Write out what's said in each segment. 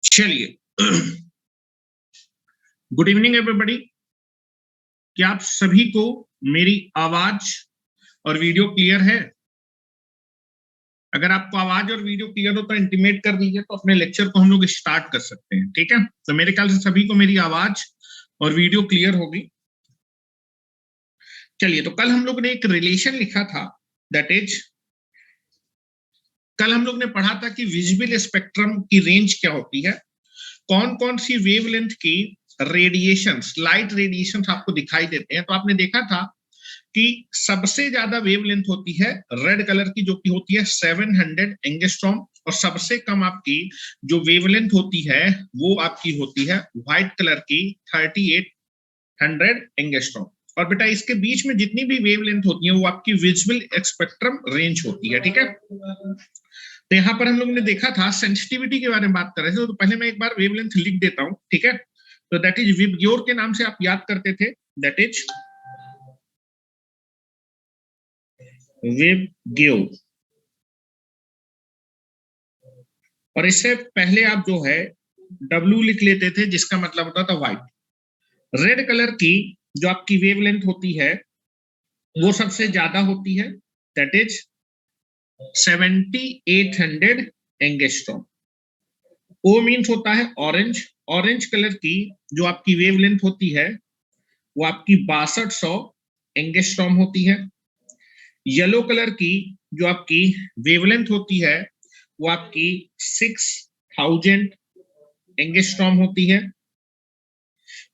चलिए, good evening everybody. क्या आप सभी को मेरी आवाज और वीडियो क्लियर है? अगर आपको आवाज और वीडियो क्लियर हो तो इंटीमेट कर दीजिए, तो अपने लेक्चर को हम लोग स्टार्ट कर सकते हैं। ठीक है, तो मेरे ख्याल से सभी को मेरी आवाज और वीडियो क्लियर होगी। चलिए, तो कल हम लोग ने एक रिलेशन लिखा था, दैट इज कल हम लोग ने पढ़ा था कि विजिबल स्पेक्ट्रम की रेंज क्या होती है, कौन कौन सी वेवलेंथ की रेडिएशंस, लाइट रेडिएशंस आपको दिखाई देते हैं। तो आपने देखा था कि सबसे ज्यादा वेवलेंथ होती है रेड कलर की, जो कि होती है 700 एंगस्ट्रॉम, और सबसे कम आपकी जो वेवलेंथ होती है वो आपकी होती है व्हाइट कलर की 3800 एंगस्ट्रॉम। और बेटा इसके बीच में जितनी भी वेवलेंथ होती है वो आपकी विजिबल स्पेक्ट्रम रेंज होती है। ठीक है, तो यहां पर हम लोग ने देखा था सेंसिटिविटी के बारे में बात कर रहे थे। तो पहले मैं एक बार वेवलेंथ लिख देता हूं, ठीक है। तो दैट इज विबग्योर के नाम से आप याद करते थे, दैट इज विबग्योर। और इससे पहले आप जो है W लिख लेते थे, जिसका मतलब होता था व्हाइट। रेड कलर की जो आपकी वेवलेंथ होती है वो सबसे ज्यादा होती है, that is 7800 angstrom. O means होता है ऑरेंज। ऑरेंज कलर की जो आपकी वेवलेंथ होती है वो आपकी 6200 एंगस्ट्रॉम होती है। येलो कलर की जो आपकी वेवलेंथ होती है वो आपकी 6000 एंगस्ट्रॉम होती है।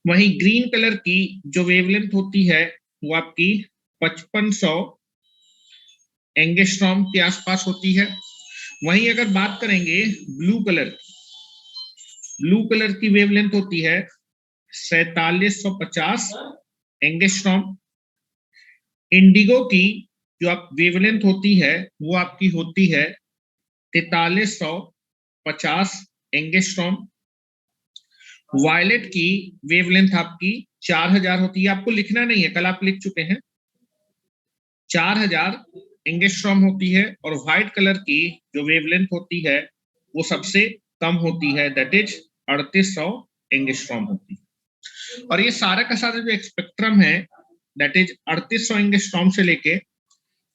वहीं ग्रीन कलर की जो वेवलेंथ होती है वो आपकी 5500 एंगस्ट्रॉम के आसपास होती है। वहीं अगर बात करेंगे ब्लू कलर की वेवलेंथ होती है 4750 एंगस्ट्रॉम। इंडिगो की जो आप वेवलेंथ होती है वो आपकी होती है 4350 एंगस्ट्रॉम। वायलेट की वेवलेंथ आपकी 4000 होती है। आपको लिखना नहीं है, कल आप लिख चुके हैं, 4000 एंगस्ट्रॉम होती है। और व्हाइट कलर की जो वेवलेंथ होती है वो सबसे कम होती है, दैट इज 3800 एंगस्ट्रॉम होती है। और ये सारा का सारा जो स्पेक्ट्रम है दैट इज 3800 एंगस्ट्रॉम से लेके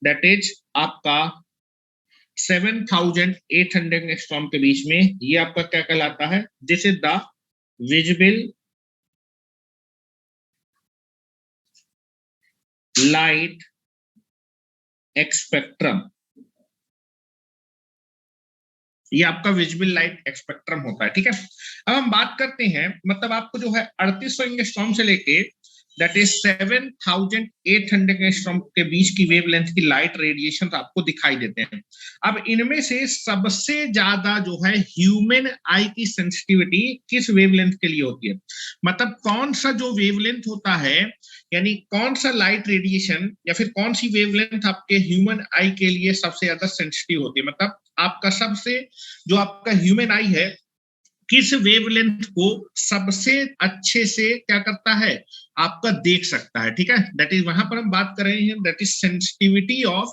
दैट इज आपका 7800 एंगस्ट्रॉम के बीच में, ये आपका क्या कहलाता है? This is the visible light spectrum. ये आपका विजिबल लाइट स्पेक्ट्रम होता है। ठीक है, अब हम बात करते हैं, मतलब आपको जो है 3800 एंगस्ट्रॉम से लेके दैट इज 7800 एंगस्ट्रॉम के बीच की वेवलेंथ की लाइट रेडिएशन आपको दिखाई देते हैं। अब इनमें से सबसे ज्यादा जो है ह्यूमन आई की सेंसिटिविटी किस वेवलेंथ के लिए होती है? मतलब कौन सा जो वेवलेंथ होता है, यानी कौन सा लाइट रेडिएशन या फिर कौन सी वेवलेंथ आपके ह्यूमन आई के लिए सबसे ज्यादा सेंसिटिव होती है। मतलब आपका सबसे जो आपका ह्यूमन आई है किस वेवलेंथ को सबसे अच्छे से क्या करता है, आपका देख सकता है। ठीक है, दैट इज वहां पर हम बात कर रहे हैं, that is sensitivity of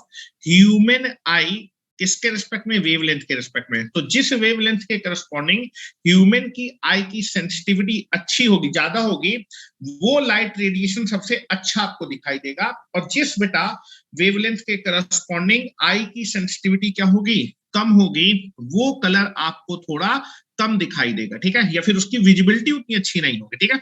human आई किसके रिस्पेक्ट में? वेवलेंथ के रिस्पेक्ट में। तो जिस वेवलेंथ के करस्पॉन्डिंग ह्यूमन की आई की सेंसिटिविटी अच्छी होगी, ज्यादा होगी, वो लाइट रेडिएशन सबसे अच्छा आपको दिखाई देगा। और जिस बेटा वेवलेंथ के करस्पॉन्डिंग आई की सेंसिटिविटी क्या होगी? कम होगी, वो कलर आपको थोड़ा कम दिखाई देगा। ठीक है, या फिर उसकी विजिबिलिटी उतनी अच्छी नहीं होगी। ठीक है,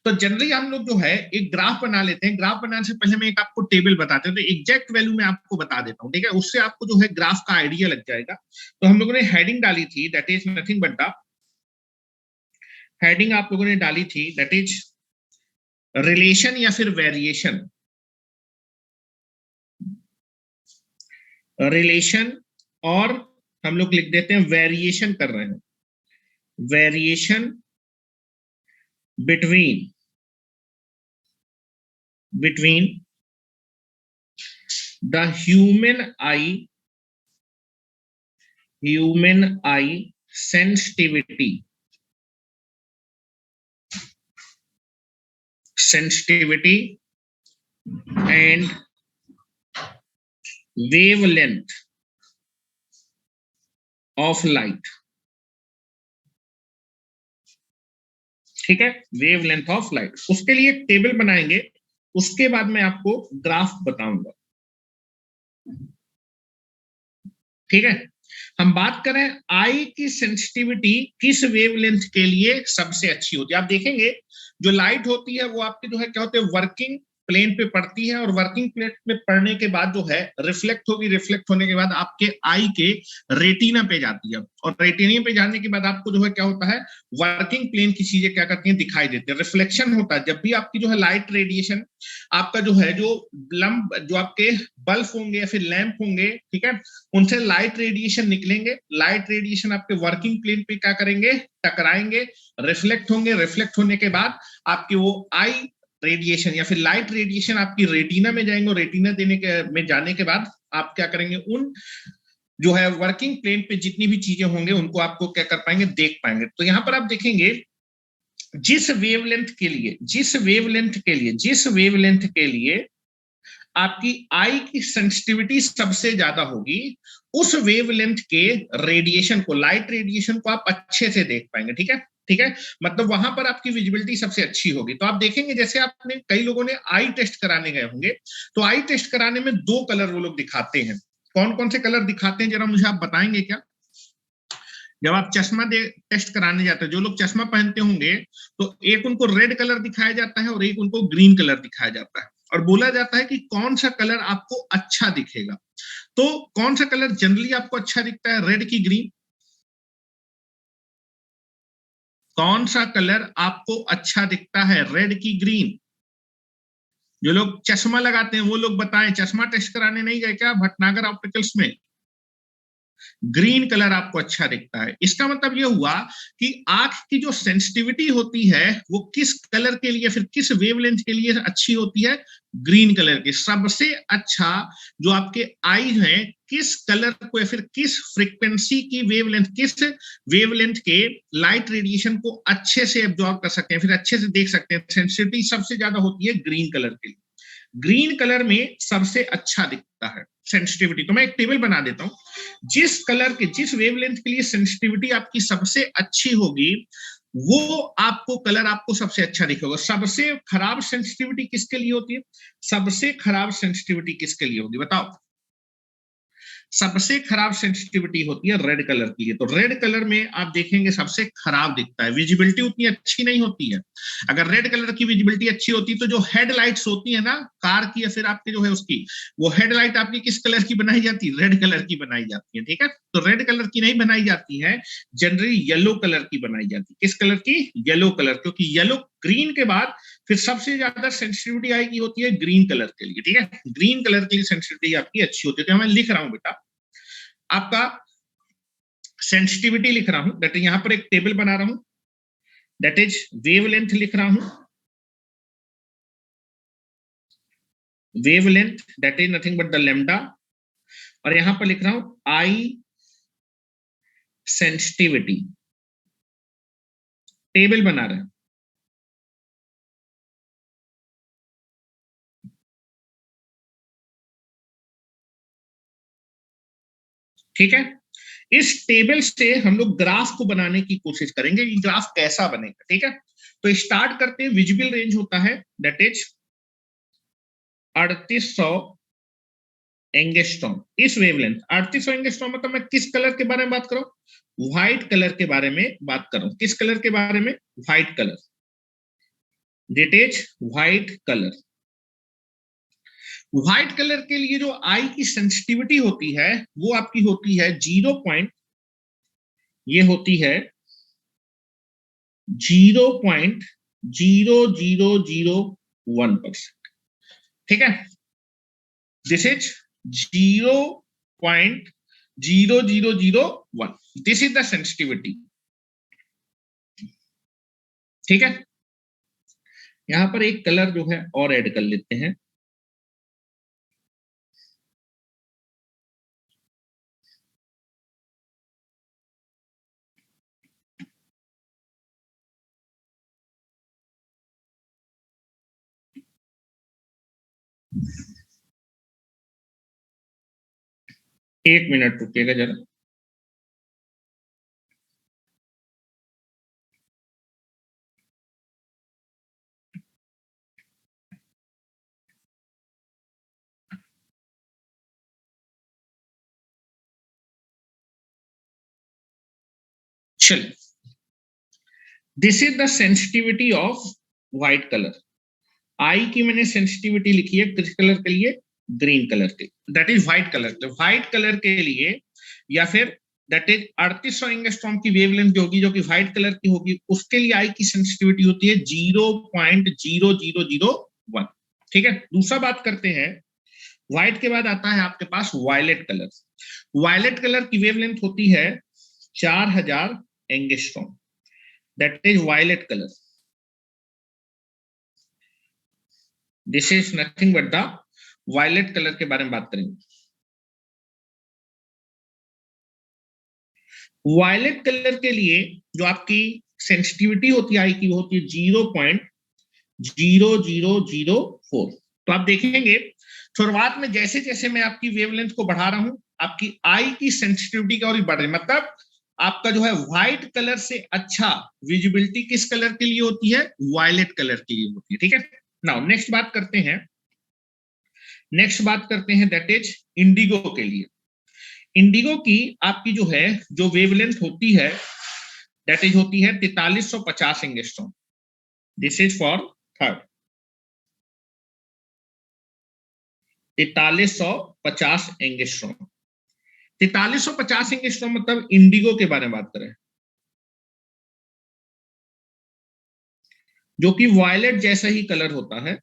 तो जनरली हम लोग जो है एक ग्राफ बना लेते हैं। ग्राफ बनाने से पहले मैं एक आपको टेबल बताते हैं, तो एग्जैक्ट वैल्यू मैं आपको बता देता हूं। ठीक है, उससे आपको जो है ग्राफ का आइडिया लग जाएगा। तो हम लोगों ने हेडिंग डाली थी, that is nothing but the heading आप लोगों ने डाली थी, दैट इज रिलेशन या फिर वेरिएशन। रिलेशन, और हम लोग लिख देते हैं वेरिएशन कर रहे हैं, variation between the human eye sensitivity and wavelength of light. ठीक है, वेवलेंथ ऑफ लाइट। उसके लिए एक टेबल बनाएंगे, उसके बाद मैं आपको ग्राफ बताऊंगा। ठीक है, हम बात करें आई की सेंसिटिविटी किस वेवलेंथ के लिए सबसे अच्छी होती है। आप देखेंगे जो लाइट होती है वो आपके जो है क्या होते हैं, वर्किंग प्लेन पे पड़ती है, और वर्किंग प्लेन पे पड़ने के बाद जो है रिफ्लेक्ट होगी, रिफ्लेक्ट होने के बाद आपके आई के रेटिना पे जाती है, और रेटिना पे जाने के बाद आपको जो है क्या होता है, वर्किंग प्लेन की चीजें क्या करती हैं, दिखाई देती है, रिफ्लेक्शन होता है। जब भी आपकी जो है लाइट रेडिएशन, आपका जो है जो लंब, जो आपके बल्ब होंगे या फिर लैंप होंगे, ठीक है, उनसे लाइट रेडिएशन निकलेंगे, लाइट रेडिएशन आपके वर्किंग प्लेन पे क्या करेंगे, टकराएंगे, रिफ्लेक्ट होंगे, रिफ्लेक्ट होने के बाद आपकी वो आई रेडिएशन या फिर लाइट रेडिएशन आपकी रेटिना में जाएंगे, और रेटिना देने के में जाने के बाद आप क्या करेंगे, उन जो है वर्किंग प्लेन पे जितनी भी चीजें होंगे उनको आपको क्या कर पाएंगे, देख पाएंगे। तो यहां पर आप देखेंगे जिस वेवलेंथ के लिए, जिस वेवलेंथ के लिए, जिस वेवलेंथ के लिए आपकी आई की सेंसिटिविटी सबसे ज्यादा होगी, उस वेवलेंथ के रेडिएशन को, लाइट रेडिएशन को आप अच्छे से देख पाएंगे। ठीक है, ठीक है, मतलब वहां पर आपकी विजिबिलिटी सबसे अच्छी होगी। तो आप देखेंगे जैसे आपने, कई लोगों ने आई टेस्ट कराने गए होंगे, तो आई टेस्ट कराने में दो कलर वो लोग दिखाते हैं। कौन कौन से कलर दिखाते हैं जरा मुझे आप बताएंगे क्या? जब आप चश्मा दे टेस्ट कराने जाते हैं, जो लोग चश्मा पहनते होंगे, तो एक उनको रेड कलर दिखाया जाता है और एक उनको ग्रीन कलर दिखाया जाता है, और बोला जाता है कि कौन सा कलर आपको अच्छा दिखेगा। तो कौन सा कलर जनरली आपको अच्छा दिखता है, रेड की ग्रीन? कौन सा कलर आपको अच्छा दिखता है, रेड की ग्रीन? जो लोग चश्मा लगाते हैं वो लोग बताएं, चश्मा टेस्ट कराने नहीं गए क्या भटनागर ऑप्टिकल्स में? ग्रीन कलर आपको अच्छा दिखता है। इसका मतलब यह हुआ कि आंख की जो सेंसिटिविटी होती है वो किस कलर के लिए, फिर किस वेवलेंथ के लिए अच्छी होती है, ग्रीन कलर की। सबसे अच्छा जो आपके आई है, किस कलर को या फिर किस फ्रीक्वेंसी की वेवलेंथ, किस वेवलेंथ के लाइट रेडिएशन को अच्छे से एब्जॉर्ब कर सकते हैं, फिर अच्छे से देख सकते हैं, सेंसिटिविटी सबसे ज्यादा होती है ग्रीन कलर के लिए। ग्रीन कलर में सबसे अच्छा दिखता है सेंसिटिविटी। तो मैं एक टेबल बना देता हूं, जिस कलर के, जिस वेवलेंथ के लिए सेंसिटिविटी आपकी सबसे अच्छी होगी, वो आपको कलर आपको सबसे अच्छा दिखेगा। सबसे खराब सेंसिटिविटी किसके लिए होती है? सबसे खराब सेंसिटिविटी किसके लिए होगी बताओ? सबसे खराब सेंसिटिविटी होती है रेड कलर की लिए। तो रेड कलर में आप देखेंगे सबसे खराब दिखता है, विजिबिलिटी उतनी अच्छी नहीं होती है। अगर रेड कलर की विजिबिलिटी अच्छी होती तो जो हेडलाइट्स होती है ना कार की या फिर आपके जो है उसकी, वो हेडलाइट आपकी किस कलर की बनाई जाती है, रेड कलर की बनाई जाती है। ठीक है, तो रेड कलर की नहीं बनाई जाती है, जनरली येलो कलर की बनाई जाती है। किस कलर की? येलो कलर, क्योंकि येलो, ग्रीन के बाद फिर सबसे ज्यादा सेंसिटिविटी आएगी होती है ग्रीन कलर के लिए। ठीक है, ग्रीन कलर की सेंसिटिविटी आपकी अच्छी होती है। तो मैं लिख रहा हूं बेटा, आपका सेंसिटिविटी लिख रहा हूं, दैट इज यहां पर एक टेबल बना रहा हूं, दैट इज वेवलेंथ लिख रहा हूं, wavelength that is nothing but the lambda, और यहां पर लिख रहा हूं आई सेंसिटिविटी, टेबल बना रहे हैं। ठीक है, इस टेबल से हम लोग ग्राफ को बनाने की कोशिश करेंगे कि ग्राफ कैसा बनेगा। ठीक है, तो स्टार्ट करते हैं। विजिबल रेंज होता है दैट इज 3800 एंगस्ट्रॉम। इस वेवलेंथ 3800 एंगस्ट्रॉम, मतलब मैं किस कलर के बारे में बात करूं? व्हाइट कलर के बारे में बात करूं। किस कलर के बारे में? White colour, that is white colour. White colour के लिए जो आई की सेंसिटिविटी होती है वो आपकी होती है 0. ये होती है 0.0001%। ठीक है, this is 0.0001, this is the sensitivity. ठीक है, यहां पर एक कलर जो है और ऐड कर लेते हैं। एक मिनट रुकिएगा जरा। चलिए, this is the sensitivity of white colour. Eye की मैंने सेंसिटिविटी लिखी है किस कलर के लिए? ग्रीन कलर के, दैट इज व्हाइट कलर। तो व्हाइट कलर के लिए, या फिर दैट इज 3800 एंगस्ट्रॉम की वेवलेंथ जो होगी, जो कि व्हाइट कलर की होगी, उसके लिए आई की सेंसिटिविटी होती है 0.0001। ठीक है, दूसरा बात करते हैं, व्हाइट के बाद आता है आपके पास वायलेट कलर। वायलेट कलर की वेवलेंथ होती है 4000 angstrom, that is violet colour. This is nothing but the violet colour के बारे में बात करेंगे। वायलेट कलर के लिए जो आपकी सेंसिटिविटी होती है आई की, वो होती है 0.0004। तो आप देखेंगे शुरुआत में जैसे जैसे मैं आपकी वेवलेंथ को बढ़ा रहा हूं, आपकी आई की सेंसिटिविटी की ओर बढ़ रही है। मतलब आपका जो है व्हाइट कलर से अच्छा विजिबिलिटी किस कलर के लिए होती है? वायलेट कलर के लिए होती है। ठीक है, नाउ नेक्स्ट बात करते हैं दैट इज इंडिगो के लिए। इंडिगो की आपकी जो है जो वेवलेंथ होती है दैट इज होती है 4350 angstrom. This is for third, 4350 angstrom. 4350 angstrom मतलब इंडिगो के बारे में बात करें, जो कि वायलेट जैसा ही कलर होता है।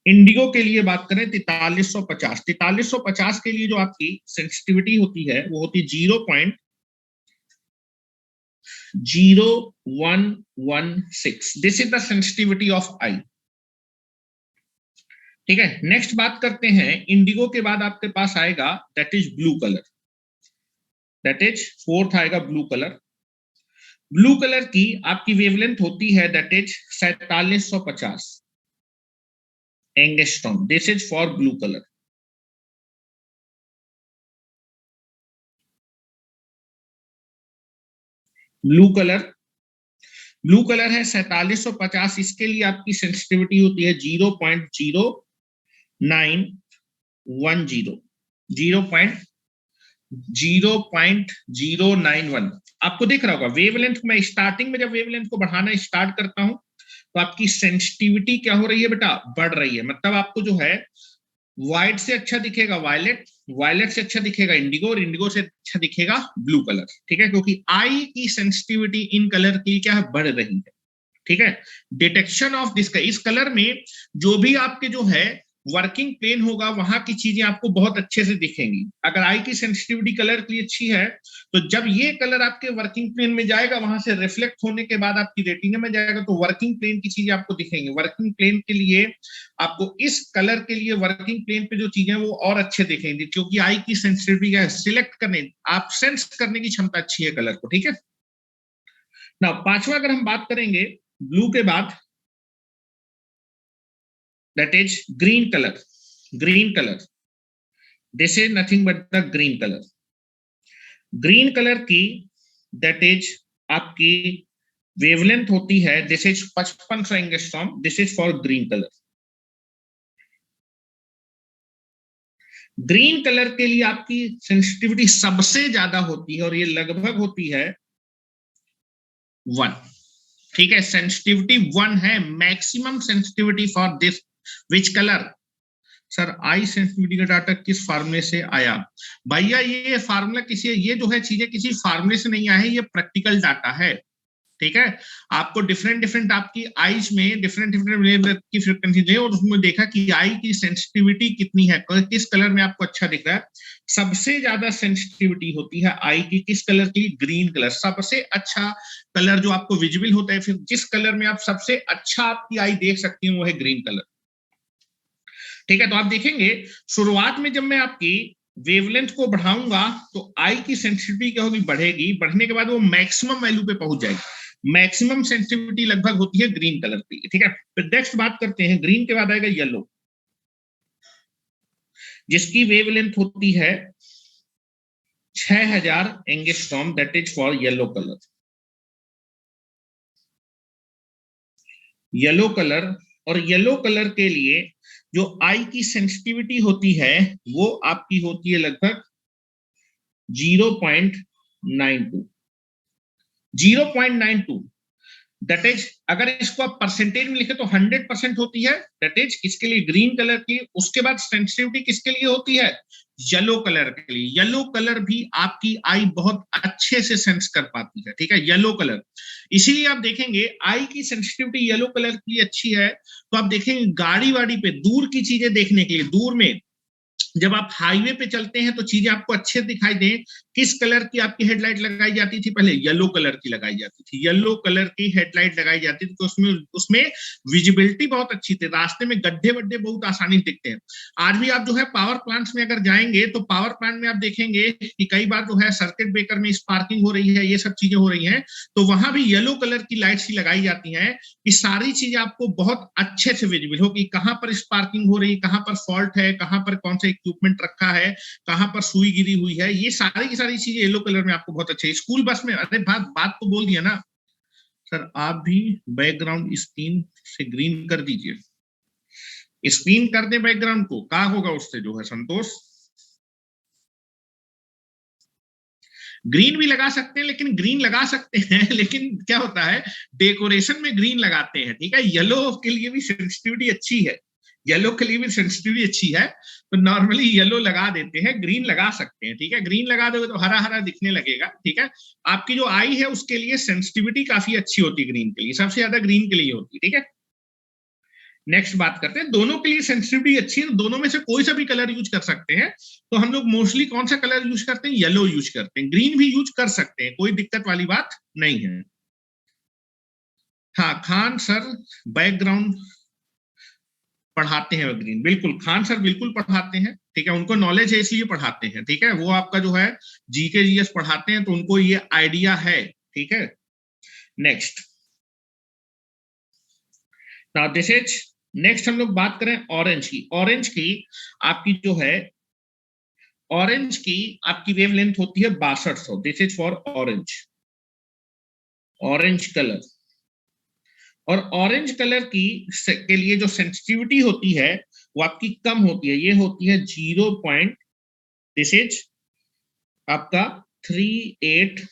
इंडिगो के लिए बात करें 4350, 4350 के लिए जो आपकी सेंसिटिविटी होती है वो होती है 0.0116। This is the sensitivity of eye. ठीक है, नेक्स्ट बात करते हैं, इंडिगो के बाद आपके पास आएगा that is blue colour, that is fourth आएगा ब्लू कलर। ब्लू कलर की आपकी वेवलेंथ होती है that is 4750 angstrom. This is for blue colour. Blue colour है 4750, इसके लिए आपकी सेंसिटिविटी होती है 0.0910, 0.091। आपको दिख रहा होगा वेवलेंथ में, स्टार्टिंग में जब वेवलेंथ को बढ़ाना स्टार्ट करता हूं तो आपकी सेंसिटिविटी क्या हो रही है बेटा? बढ़ रही है। मतलब आपको जो है व्हाइट से अच्छा दिखेगा वायलेट, वायलेट से अच्छा दिखेगा इंडिगो, और इंडिगो से अच्छा दिखेगा ब्लू कलर। ठीक है, क्योंकि आई की सेंसिटिविटी इन कलर की क्या है? बढ़ रही है। ठीक है, डिटेक्शन ऑफ दिस, इस कलर में जो भी आपके जो है वर्किंग प्लेन होगा वहां की चीजें आपको बहुत अच्छे से दिखेंगी। अगर आई की सेंसिटिविटी कलर की अच्छी है तो जब ये कलर आपके वर्किंग प्लेन में जाएगा, वहां से रिफ्लेक्ट होने के बाद आपकी रेटिना में जाएगा, तो वर्किंग प्लेन की चीजें आपको दिखेंगी। वर्किंग प्लेन के लिए आपको इस कलर के लिए वर्किंग प्लेन पे जो चीजें वो और अच्छे दिखेंगी, क्योंकि आई की सेंसिटिविटी क्या है? सिलेक्ट करने, आप सेंस करने की क्षमता अच्छी है कलर को। ठीक है, ना पांचवा अगर हम बात करेंगे ब्लू के बाद, that is green color। this is nothing but the green color की that is आपकी वेवलेंथ होती है this is 5500 angstrom. this is for green color। Green colour के लिए आपकी सेंसिटिविटी सबसे ज्यादा होती है और ये लगभग होती है 1। ठीक है, सेंसिटिविटी 1 है maximum sensitivity for this which colour? Sir I sensitivity का डाटा किस फार्मूले से आया? भैया ये फार्मूला किसी, ये जो है चीजें किसी फार्मूले से नहीं आया है, ये प्रैक्टिकल डाटा है। ठीक है, आपको डिफरेंट आपकी आईज में डिफरेंट की फ्रीक्वेंसी दे और उसमें देखा कि आई की सेंसिटिविटी कितनी है, किस कलर में आपको अच्छा दिख रहा है। सबसे ज्यादा सेंसिटिविटी होती है आई की किस कलर की? Green colour. सबसे अच्छा कलर जो आपको विजिबल होता है, फिर जिस कलर में आप सबसे अच्छा आपकी आई देख सकती है वो है ग्रीन कलर। ठीक है, तो आप देखेंगे शुरुआत में जब मैं आपकी वेवलेंथ को बढ़ाऊंगा तो आई की सेंसिटिविटी क्या होगी? बढ़ेगी। बढ़ने के बाद वो मैक्सिमम वैल्यू पे पहुंच जाएगी। मैक्सिमम सेंसिटिविटी लगभग होती है ग्रीन कलर की। ठीक है, फिर नेक्स्ट बात करते हैं, ग्रीन के बाद आएगा येलो, जिसकी वेवलेंथ होती है 6000 angstrom, that is for yellow colour. Yellow colour, और येलो कलर के लिए जो आई की सेंसिटिविटी होती है वो आपकी होती है लगभग 0.92। 0.92, दैट इज अगर इसको आप परसेंटेज में लिखे तो 100% होती है, दैट इज किसके लिए, ग्रीन कलर की। उसके बाद सेंसिटिविटी किसके लिए होती है, येलो कलर के लिए। येलो कलर भी आपकी आई बहुत अच्छे से सेंस कर पाती है, ठीक है, येलो कलर। इसीलिए आप देखेंगे आई की सेंसिटिविटी येलो कलर की अच्छी है। तो आप देखेंगे गाड़ी वाड़ी पे दूर की चीजें देखने के लिए, दूर में जब आप हाईवे पे चलते हैं तो चीजें आपको अच्छे दिखाई दें, किस कलर की आपकी हेडलाइट लगाई जाती थी पहले, येलो कलर की लगाई जाती थी। येलो कलर की हेडलाइट लगाई जाती थी तो उसमें उसमें विजिबिलिटी बहुत अच्छी थी, रास्ते में गड्ढे वड्ढे बहुत आसानी से दिखते हैं। आज भी आप जो है पावर प्लांट्स में अगर जाएंगे तो पावर प्लांट में आप देखेंगे कि कई बार जो है सर्किट ब्रेकर में स्पार्किंग हो रही है, ये सब चीजें हो रही हैं, तो वहां भी येलो कलर की लाइट्स ही लगाई जाती हैं कि सारी चीजें आपको बहुत अच्छे से विजिबल हो कि कहां पर स्पार्किंग हो रही है, कहां पर फॉल्ट है, कहां पर कौन सा इक्विपमेंट रखा है, कहां पर सुई गिरी हुई है। ये सारी की सारी चीजें येलो कलर में आपको बहुत अच्छे। स्कूल बस में, अरे बात तो बोल दिया ना सर, आप भी बैकग्राउंड स्क्रीन से ग्रीन कर दीजिए, स्क्रीन कर दे बैकग्राउंड को, क्या होगा उससे जो है संतोष। ग्रीन भी लगा सकते हैं, लेकिन ग्रीन लगा सकते हैं लेकिन क्या होता है डेकोरेशन में ग्रीन लगाते हैं, ठीक है। येलो के लिए भी सेंसिटिविटी अच्छी है, येलो के लिए भी सेंसिटिविटी अच्छी है, तो नॉर्मली येलो लगा देते हैं, ग्रीन लगा सकते हैं, ठीक है। ग्रीन लगा दोगे तो हरा हरा दिखने लगेगा, ठीक है। आपकी जो आई है उसके लिए सेंसिटिविटी काफी अच्छी होती है, ग्रीन के लिए सबसे ज्यादा ग्रीन के लिए होती है, ठीक है। नेक्स्ट बात करते हैं, दोनों के लिए सेंसिटिविटी अच्छी है, दोनों में से कोई सा भी कलर यूज कर सकते हैं। तो हम लोग मोस्टली कौन सा कलर यूज करते हैं, येलो यूज करते हैं। ग्रीन भी यूज कर सकते हैं, कोई दिक्कत वाली बात नहीं है। हाँ खान सर बैकग्राउंड पढ़ाते हैं ग्रीन, बिल्कुल खान सर बिल्कुल पढ़ाते हैं, ठीक है, उनको नॉलेज है इसलिए पढ़ाते हैं, ठीक है। वो आपका जो है जीके जीएस पढ़ाते हैं तो उनको ये आइडिया है, ठीक है। Next, now this is, next हम लोग बात करें ऑरेंज की। ऑरेंज की आपकी जो है, ऑरेंज की आपकी वेवलेंथ होती है 6200, this is for orange, orange colour. और ऑरेंज कलर की के लिए जो सेंसिटिविटी होती है वो आपकी कम होती है, ये होती है 0 पॉइंट, दिस इज आपका 3810,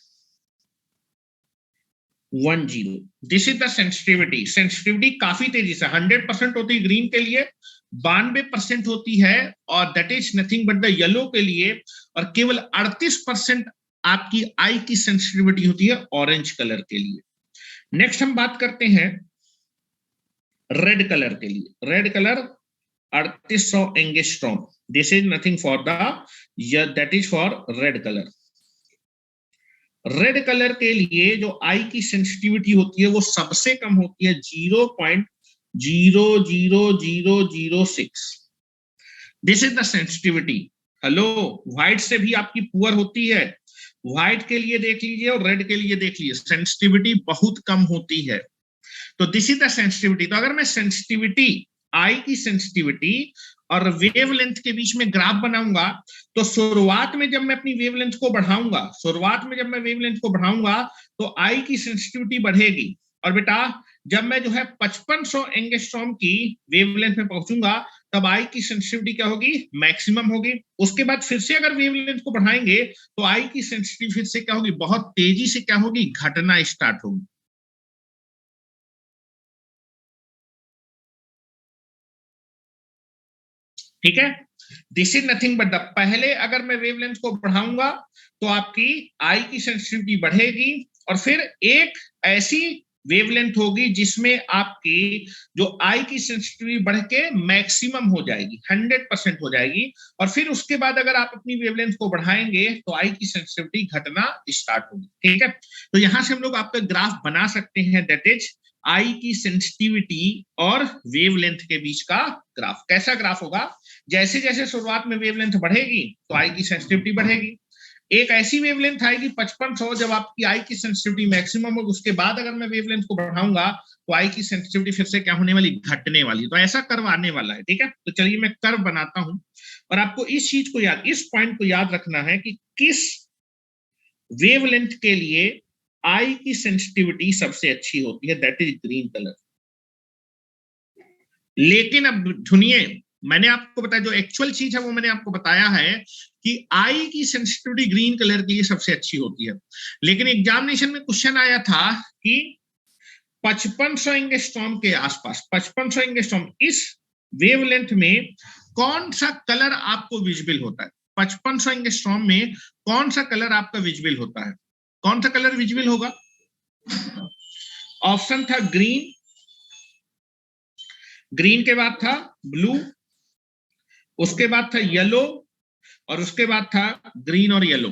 this is the sensitivity. Sensitivity काफी तेजी से 100% होती है ग्रीन के लिए, 92% होती है, और that is nothing but the yellow के लिए, और केवल 38% आपकी आई की सेंसिटिविटी होती है ऑरेंज कलर के लिए। नेक्स्ट हम बात करते हैं रेड कलर के लिए। Red colour 3800 angstrom, this is nothing for the, that is for red colour. Red colour के लिए जो आई की सेंसिटिविटी होती है वो सबसे कम होती है 0.00006, this is the sensitivity. Hello, white से भी आपकी पुअर होती है, व्हाइट के लिए देख लीजिए और रेड के लिए देख लीजिए, सेंसिटिविटी बहुत कम होती है। तो दिस इज द सेंसिटिविटी। तो अगर मैं सेंसिटिविटी, आई की सेंसिटिविटी और वेवलेंथ के बीच में ग्राफ बनाऊंगा, तो शुरुआत में जब मैं अपनी वेवलेंथ को बढ़ाऊंगा, शुरुआत में जब मैं वेवलेंथ को बढ़ाऊंगा तो आई की सेंसिटिविटी बढ़ेगी, और बेटा जब मैं जो है 5500 एंगस्ट्रॉम की वेवलेंथ में पहुंचूंगा तब आई की सेंसिटिविटी क्या होगी, मैक्सिमम होगी। उसके बाद फिर से अगर वेवलेंथ को बढ़ाएंगे तो आई की सेंसिटिविटी फिर से क्या होगी, बहुत तेजी से क्या होगी, घटना स्टार्ट होगी। ठीक है, this is nothing but the, पहले अगर मैं वेवलेंथ को बढ़ाऊंगा तो आपकी आई की सेंसिटिविटी बढ़ेगी, और फिर एक ऐसी वेवलेंथ होगी जिसमें आपकी जो आई की सेंसिटिविटी बढ़ के मैक्सिमम हो जाएगी, 100% हो जाएगी, और फिर उसके बाद अगर आप अपनी वेवलेंथ को बढ़ाएंगे तो आई की सेंसिटिविटी घटना स्टार्ट होगी। ठीक है, तो यहां से हम लोग आपका ग्राफ बना सकते हैं, दैट इज आई की सेंसिटिविटी और वेवलेंथ के बीच का ग्राफ। कैसा ग्राफ होगा, जैसे जैसे शुरुआत में वेवलेंथ बढ़ेगी तो आई की सेंसिटिविटी बढ़ेगी, एक ऐसी वेवलेंथ आएगी 5500 जब आपकी आई की सेंसिटिविटी मैक्सिमम होगी, उसके बाद अगर मैं वेवलेंथ को बढ़ाऊंगा तो आई की सेंसिटिविटी फिर से क्या होने वाली, घटने वाली। तो ऐसा कर्व आने वाला है, ठीक है। तो चलिए मैं कर्व बनाता हूं, और आपको इस चीज को याद, इस पॉइंट को याद रखना है कि किस वेवलेंथ के लिए आई की सेंसिटिविटी सबसे अच्छी होती है, दैट इज ग्रीन कलर। लेकिन अब सुनिए, मैंने आपको बताया जो एक्चुअल चीज है वो मैंने आपको बताया है कि आई की सेंसिटिविटी ग्रीन कलर के लिए सबसे अच्छी होती है। लेकिन एग्जामिनेशन में क्वेश्चन आया था कि 5500 एंगस्ट्रॉम के आसपास, 5500 एंगस्ट्रॉम, इस वेवलेंथ में कौन सा कलर आपको विजिबल होता है? 5500 एंगस्ट्रॉम में कौन सा कलर आपका विजिबल होता है? कौन सा कलर विजिबल होगा? ऑप्शन था ग्रीन, ग्रीन के बाद था ब्लू, उसके बाद था येलो, और उसके बाद था ग्रीन और येलो।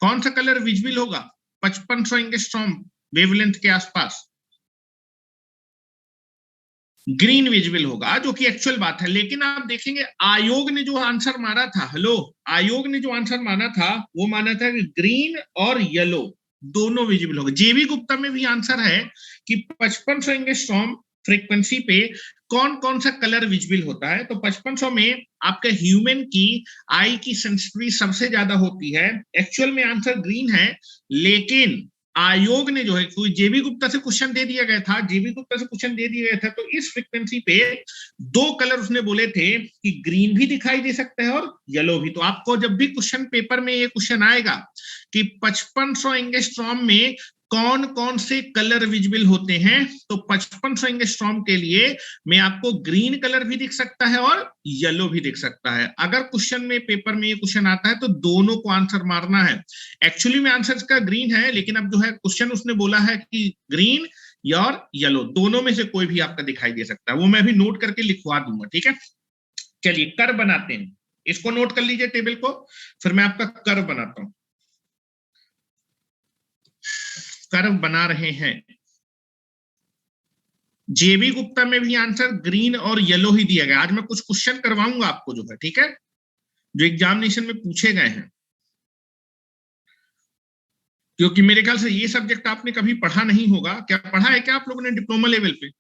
कौन सा कलर विजिबल होगा 5500 एंगस्ट्रॉम वेवलेंथ के आसपास? ग्रीन विजिबल होगा, जो कि एक्चुअल बात है। लेकिन आप देखेंगे आयोग ने जो आंसर मारा था, हेलो, आयोग ने जो आंसर माना था वो माना था कि ग्रीन और येलो दोनों विजिबल होगा। जेबी गुप्ता में भी आंसर है कि 5500 एंगस्ट्रॉम फ्रीक्वेंसी पे कौन कौन सा कलर विजिबल होता है। तो 5500 में आपके ह्यूमन की आई की सेंसिटिविटी सबसे ज्यादा होती है। एक्चुअल में आंसर ग्रीन है, लेकिन आयोग ने जो है, कोई जेबी गुप्ता से क्वेश्चन दे दिया गया था, जेबी गुप्ता से क्वेश्चन दे दिया गया था, तो इस फ्रीक्वेंसी पे दो कलर उसने बोले थे कि ग्रीन भी दिखाई दे सकता है और येलो भी। तो आपको जब भी क्वेश्चन पेपर में ये क्वेश्चन आएगा कि 5500 एंगस्ट्रॉम में कौन कौन से कलर विजिबल होते हैं, तो 5500 एंगस्ट्रॉम के लिए में आपको ग्रीन कलर भी दिख सकता है और येलो भी दिख सकता है। अगर क्वेश्चन में पेपर में ये क्वेश्चन आता है तो दोनों को आंसर मारना है। एक्चुअली में आंसर इसका ग्रीन है, लेकिन अब जो है क्वेश्चन उसने बोला है कि ग्रीन और येलो दोनों में से कोई भी आपका दिखाई दे सकता है। वो मैं भी नोट करके लिखवा दूंगा, ठीक है। चलिए कर्व बनाते हैं, इसको नोट कर लीजिए टेबल को, फिर मैं आपका कर्व बनाता हूं। कर्व बना रहे हैं। जेबी गुप्ता में भी आंसर ग्रीन और येलो ही दिया गया। आज मैं कुछ क्वेश्चन करवाऊंगा आपको जो है, ठीक है, जो एग्जामिनेशन में पूछे गए हैं, क्योंकि मेरे ख्याल से ये सब्जेक्ट आपने कभी पढ़ा नहीं होगा। क्या पढ़ा है क्या आप लोगों ने डिप्लोमा लेवल पे?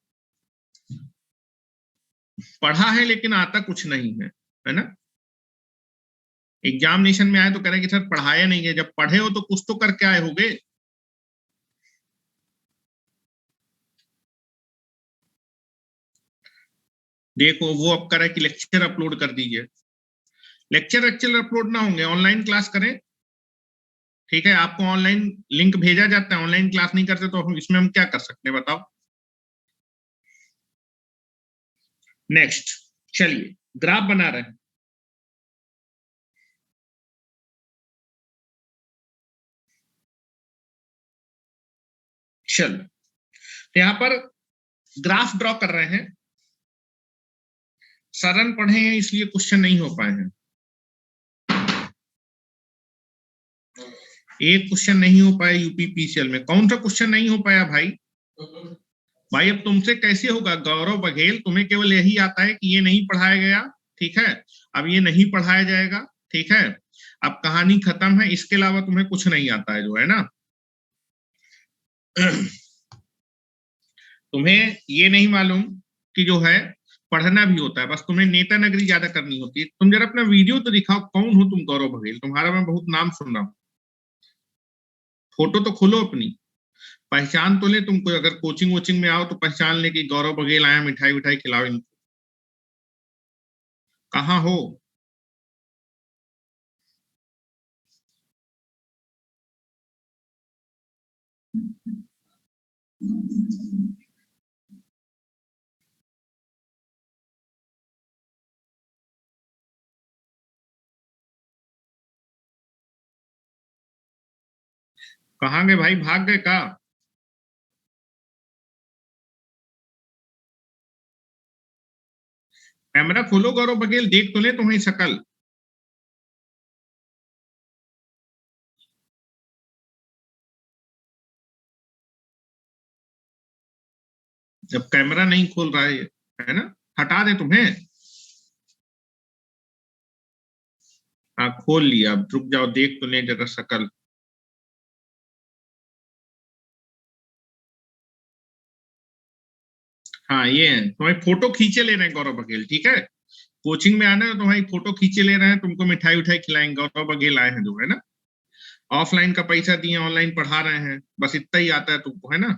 पढ़ा है लेकिन आता कुछ नहीं है ना। एग्जामिनेशन में आए तो कह रहे कि सर पढ़ाया नहीं है। जब पढ़े हो तो कुछ तो करके आए होगे। देखो वो अब करे कि लेक्चर अपलोड कर दीजिए। लेक्चर अपलोड ना होंगे, ऑनलाइन क्लास करें, ठीक है। आपको ऑनलाइन लिंक भेजा जाता है, ऑनलाइन क्लास नहीं करते तो इसमें हम क्या कर सकते हैं बताओ। नेक्स्ट, चलिए ग्राफ बना रहे हैं। चलो तो यहां पर ग्राफ ड्रॉ कर रहे हैं। सरन पढ़े हैं इसलिए क्वेश्चन नहीं हो पाए हैं। एक क्वेश्चन नहीं हो पाया यूपीपीसीएल में। कौन सा क्वेश्चन नहीं हो पाया भाई? भाई अब तुमसे कैसे होगा गौरव बघेल, तुम्हें केवल यही आता है कि ये नहीं पढ़ाया गया, ठीक है, अब ये नहीं पढ़ाया जाएगा, ठीक है, अब कहानी खत्म है। इसके अलावा तुम्हें कुछ नहीं आता है जो है ना। तुम्हें ये नहीं मालूम कि जो है पढ़ना भी होता है, बस तुम्हें नेता नगरी ज्यादा करनी होती है। तुम जरा अपना वीडियो तो दिखाओ, कौन हो तुम गौरव बघेल? तुम्हारा मैं बहुत नाम सुन रहा हूँ। फोटो तो खोलो अपनी, पहचान तो ले तुमको। अगर कोचिंग वोचिंग में आओ तो पहचान ले कि गौरव बघेल आया, मिठाई विठाई खिलाओ इनको। कहाँ हो? कहाँ गए भाई, भाग गए का? कैमरा खोलो गौरव बघेल, देख तो ले तुम्हारी शकल। जब कैमरा नहीं खोल रहा है ना, हटा दे तुम्हें। हाँ खोल लिया, अब रुक जाओ, देख तो ले जरा शकल। हाँ ये है, तुम्हारी फोटो खींचे ले रहे हैं गौरव बघेल, ठीक है। कोचिंग में आना है तो तुम्हारी फोटो खींचे ले रहे हैं, तुमको मिठाई उठाई खिलाएंगे। गौरव बघेल आए हैं जो है ना, ऑफलाइन का पैसा दिए ऑनलाइन पढ़ा रहे हैं, बस इतना ही आता है तुमको, है ना।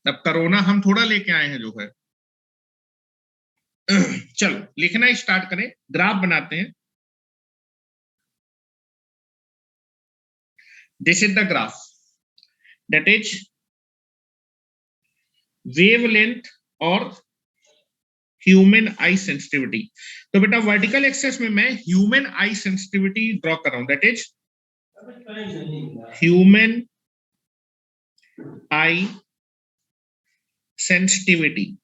अब कोरोना हम थोड़ा लेके आए हैं जो है। चलो लिखना स्टार्ट करें, ग्राफ बनाते हैं। This is the graph that is wavelength और ह्यूमन आई सेंसिटिविटी। तो बेटा वर्टिकल एक्सेस में मैं ह्यूमन आई सेंसिटिविटी ड्रॉ कर रहा हूं, that is human eye sensitivity.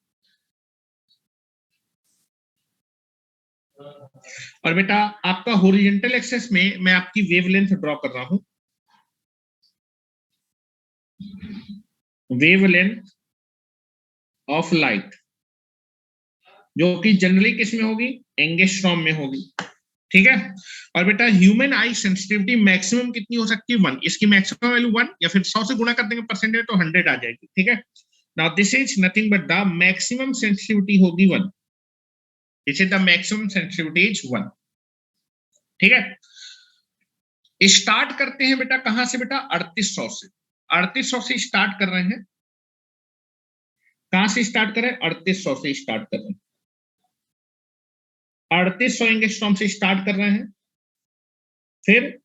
और बेटा आपका हॉरिजॉन्टल एक्सेस में मैं आपकी वेवलेंथ ड्रॉ कर रहा हूं, वेवलेंथ ऑफ लाइट, जो कि जनरली किस में होगी, एंगस्ट्रॉम में होगी, ठीक है। और बेटा ह्यूमन आई सेंसिटिविटी मैक्सिमम कितनी हो सकती है, 1। इसकी मैक्सिमम वैल्यू 1, या फिर 100 से गुणा कर देंगे परसेंटेज तो 100 आ जाएगी, ठीक है। Now this is nothing but the maximum sensitivity होगी 1। This is the maximum sensitivity is 1, ठीक है। स्टार्ट करते हैं बेटा कहां से, बेटा 3800 से। 3800 से स्टार्ट कर रहे हैं। कहां से स्टार्ट करें, 3800 से स्टार्ट कर रहे हैं। 3800 एंगस्ट्रॉम से स्टार्ट कर रहे हैं, फिर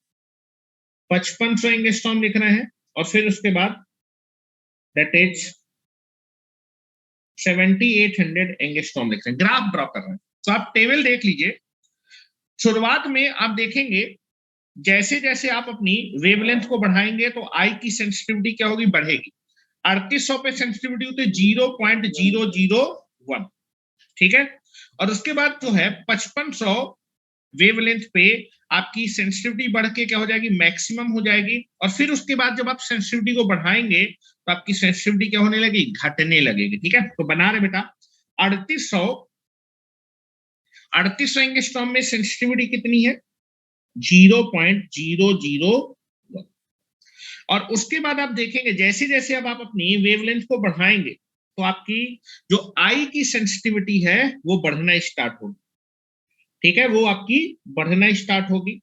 5500 एंगस्ट्रॉम लिख रहे हैं, और फिर उसके बाद दैट इज 7800 एंगस्ट्रॉम लिख रहे हैं। ग्राफ ड्रॉ कर रहे हैं। तो आप टेबल देख लीजिए। शुरुआत में आप देखेंगे जैसे जैसे आप अपनी वेवलेंथ को बढ़ाएंगे तो आई की सेंसिटिविटी क्या होगी, बढ़ेगी। 3800 पे सेंसिटिविटी होती है 0.001, ठीक है। और उसके बाद जो है 5500 वेवलेंथ पे आपकी सेंसिटिविटी बढ़ के क्या हो जाएगी, मैक्सिमम हो जाएगी। और फिर उसके बाद जब आप सेंसिटिविटी को बढ़ाएंगे तो आपकी सेंसिटिविटी क्या होने लगेगी, घटने लगेगी, ठीक है। तो बना रहे बेटा 3800 एंगस्ट्रॉम में सेंसिटिविटी कितनी है, 0.001। और उसके बाद आप देखेंगे जैसे जैसे अब आप अपनी वेवलेंथ को बढ़ाएंगे तो आपकी जो आई की सेंसिटिविटी है वो बढ़ना स्टार्ट होगी, ठीक है, वो आपकी बढ़ना स्टार्ट होगी।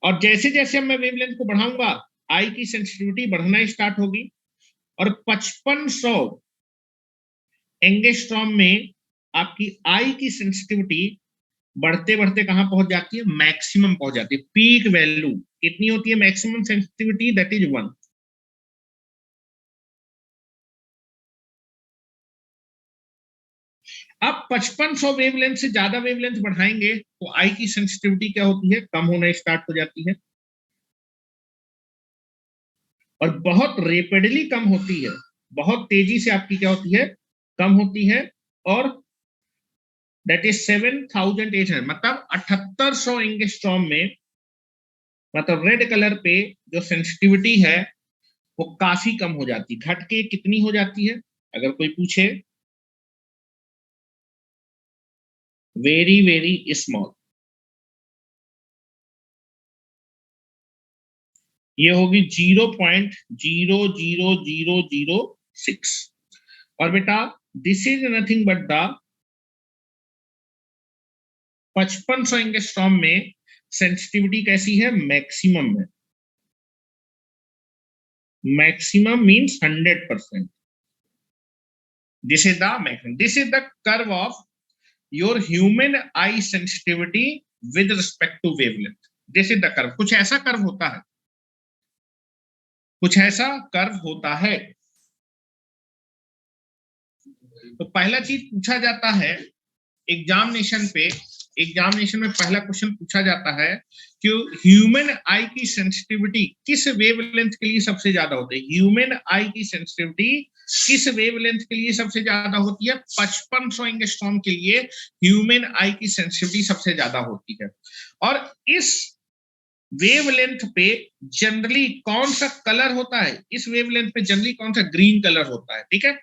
और जैसे जैसे मैं वेवलेंथ को बढ़ाऊंगा आई की सेंसिटिविटी बढ़ना स्टार्ट होगी। और 5500 एंगस्ट्रॉम में आपकी आई की सेंसिटिविटी बढ़ते बढ़ते कहां पहुंच जाती है, मैक्सिमम पहुंच जाती है। पीक वैल्यू कितनी होती है, मैक्सिमम सेंसिटिविटी दैट इज 1। अब 5500 वेवलेंथ से ज्यादा वेवलेंथ बढ़ाएंगे तो आई की सेंसिटिविटी क्या होती है, कम होना स्टार्ट हो जाती है, और बहुत रेपिडली कम होती है, बहुत तेजी से आपकी क्या होती है, कम होती है। और दैट इज 7800, मतलब 7800 एंगस्ट्रॉम में, मतलब रेड कलर पे जो सेंसिटिविटी है वो काफी कम हो जाती है। घट के कितनी हो जाती है, अगर कोई पूछे, वेरी वेरी स्मॉल। ये होगी 0.00006। और बेटा this is nothing but the 5500 angstrom में सेंसिटिविटी कैसी है, मैक्सिमम है। Maximum means 100%। This is the maximum, this is the curve of your human eye sensitivity with respect to wavelength. This is the curve. कुछ ऐसा curve होता है, कुछ ऐसा कर्व होता है। तो पहला चीज पूछा जाता है एग्जामिनेशन में पहला क्वेश्चन पूछा जाता है कि ह्यूमन आई की सेंसिटिविटी किस वेवलेंथ के लिए सबसे ज्यादा होती है। ह्यूमन आई की सेंसिटिविटी किस वेवलेंथ के लिए सबसे ज्यादा होती है, 5500 एंगस्ट्रॉम के लिए ह्यूमन आई की सेंसिटिविटी सबसे ज्यादा होती है। और इस वेवलेंथ पे जनरली कौन सा कलर होता है, इस वेवलेंथ पे जनरली कौन सा, ग्रीन कलर होता है, ठीक है।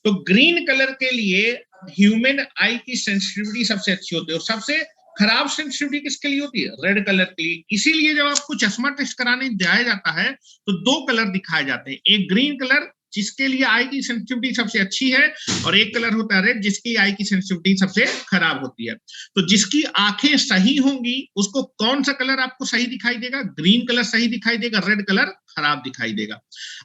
तो ग्रीन कलर के लिए ह्यूमन आई की सेंसिटिविटी सबसे अच्छी होती है। और सबसे खराब सेंसिटिविटी किसके लिए होती है, रेड कलर के लिए। इसीलिए जब आपको चश्मा टेस्ट कराने जाया जाता है तो 2 कलर दिखाए जाते हैं, एक ग्रीन कलर जिसके लिए आई की सेंसिटिविटी सबसे अच्छी है, और एक कलर होता है रेड जिसकी आई की सेंसिटिविटी सबसे खराब होती है। तो जिसकी आंखें सही होंगी उसको कौन सा कलर आपको सही दिखाई देगा? ग्रीन कलर सही दिखाई देगा, रेड कलर खराब दिखाई देगा।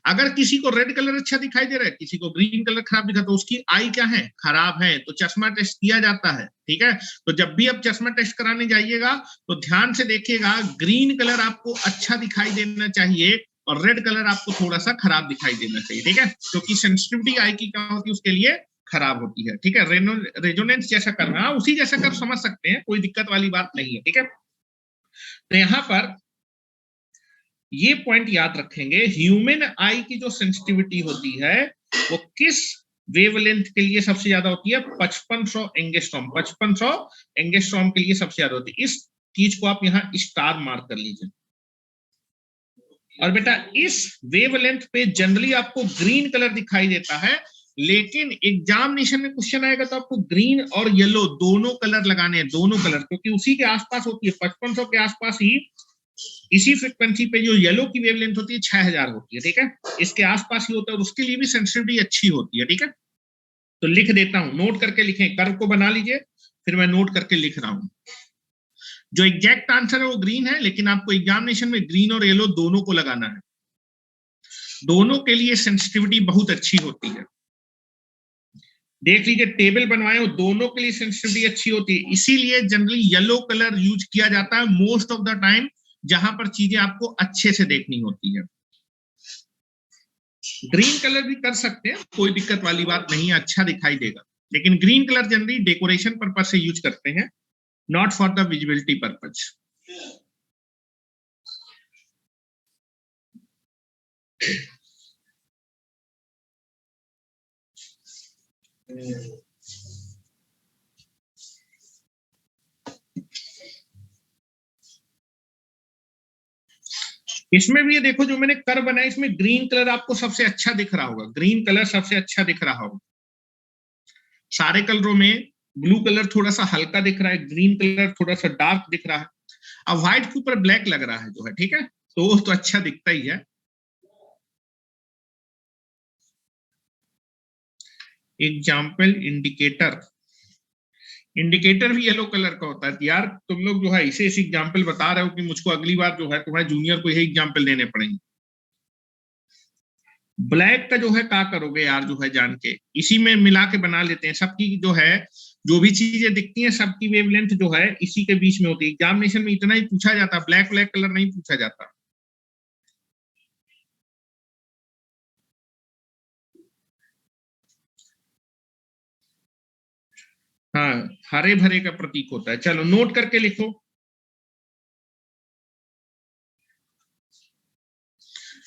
अगर किसी को रेड कलर अच्छा दिखाई दे रहा है, किसी को ग्रीन कलर खराब दिखा, तो उसकी आई क्या है? खराब है, तो चश्मा टेस्ट किया जाता है। ठीक है, तो जब भी आप चश्मा टेस्ट कराने जाइएगा तो ध्यान से देखिएगा, ग्रीन कलर आपको अच्छा दिखाई देना चाहिए और रेड कलर आपको थोड़ा सा खराब दिखाई देना चाहिए। ठीक है, क्योंकि सेंसिटिविटी आई की क्या होती है उसके लिए खराब होती है। ठीक है, रेजोनेंस जैसा करना उसी जैसा कर समझ सकते हैं, कोई दिक्कत वाली बात नहीं है। ठीक है, तो यहां पर ये पॉइंट याद रखेंगे, ह्यूमन आई की जो सेंसिटिविटी होती है वो किस वेवलेंथ के लिए सबसे ज्यादा होती है? 5500 एंगस्ट्रॉम। 5500 एंगस्ट्रॉम के लिए सबसे ज्यादा होती है। इस चीज को आप यहाँ स्टार मार्क कर लीजिए। और बेटा इस वेवलेंथ पे जनरली आपको ग्रीन कलर दिखाई देता है, लेकिन एग्जामिनेशन में क्वेश्चन आएगा तो आपको ग्रीन और येलो दोनों कलर लगाने हैं, दोनों कलर, क्योंकि उसी के आसपास होती है। 5500 के आसपास ही इसी फ्रीक्वेंसी पे जो येलो की वेवलेंथ होती है 6000 होती है। ठीक है, इसके आसपास ही होता है और उसके लिए भी सेंसिटिविटी अच्छी होती है। ठीक है, तो लिख देता हूं, नोट करके लिखें, कर्व को बना लीजिए, फिर मैं नोट करके लिख रहा हूं। जो एग्जैक्ट आंसर है वो ग्रीन है, लेकिन आपको एग्जामिनेशन में ग्रीन और येलो दोनों को लगाना है। दोनों के लिए सेंसिटिविटी बहुत अच्छी होती है। देख लीजिए, टेबल बनवाए हो, दोनों के लिए सेंसिटिविटी अच्छी होती है, इसीलिए जनरली येलो कलर यूज किया जाता है मोस्ट ऑफ द टाइम, जहां पर चीजें आपको अच्छे से देखनी होती है। ग्रीन कलर भी कर सकते हैं, कोई दिक्कत वाली बात नहीं है, अच्छा दिखाई देगा, लेकिन green colour generally decoration purpose से यूज करते हैं, not for the visibility purpose. इसमें भी ये देखो, जो मैंने कर्व बनाया इसमें ग्रीन कलर आपको सबसे अच्छा दिख रहा होगा, ग्रीन कलर सबसे अच्छा दिख रहा होगा। सारे कलरों में ब्लू कलर थोड़ा सा हल्का दिख रहा है, ग्रीन कलर थोड़ा सा डार्क दिख रहा है, अब व्हाइट के ऊपर ब्लैक लग रहा है जो है। ठीक है, तो वो तो अच्छा दिखता ही है। एग्जाम्पल इंडिकेटर, इंडिकेटर भी येलो कलर का होता है। यार तुम लोग जो है इसे इस एग्जाम्पल बता रहे हो कि मुझको अगली बार जो है तुम्हारे जूनियर को यही एग्जाम्पल देने पड़ेंगे। ब्लैक का जो है क्या करोगे यार, जो है जान के इसी में मिला के बना लेते हैं। सबकी जो है जो भी चीजें दिखती हैं सबकी वेवलेंथ जो है इसी के बीच में होती है। एग्जामिनेशन में इतना ही पूछा जाता है, ब्लैक ब्लैक कलर नहीं पूछा जाता। हाँ, हरे भरे का प्रतीक होता है। चलो नोट करके लिखो,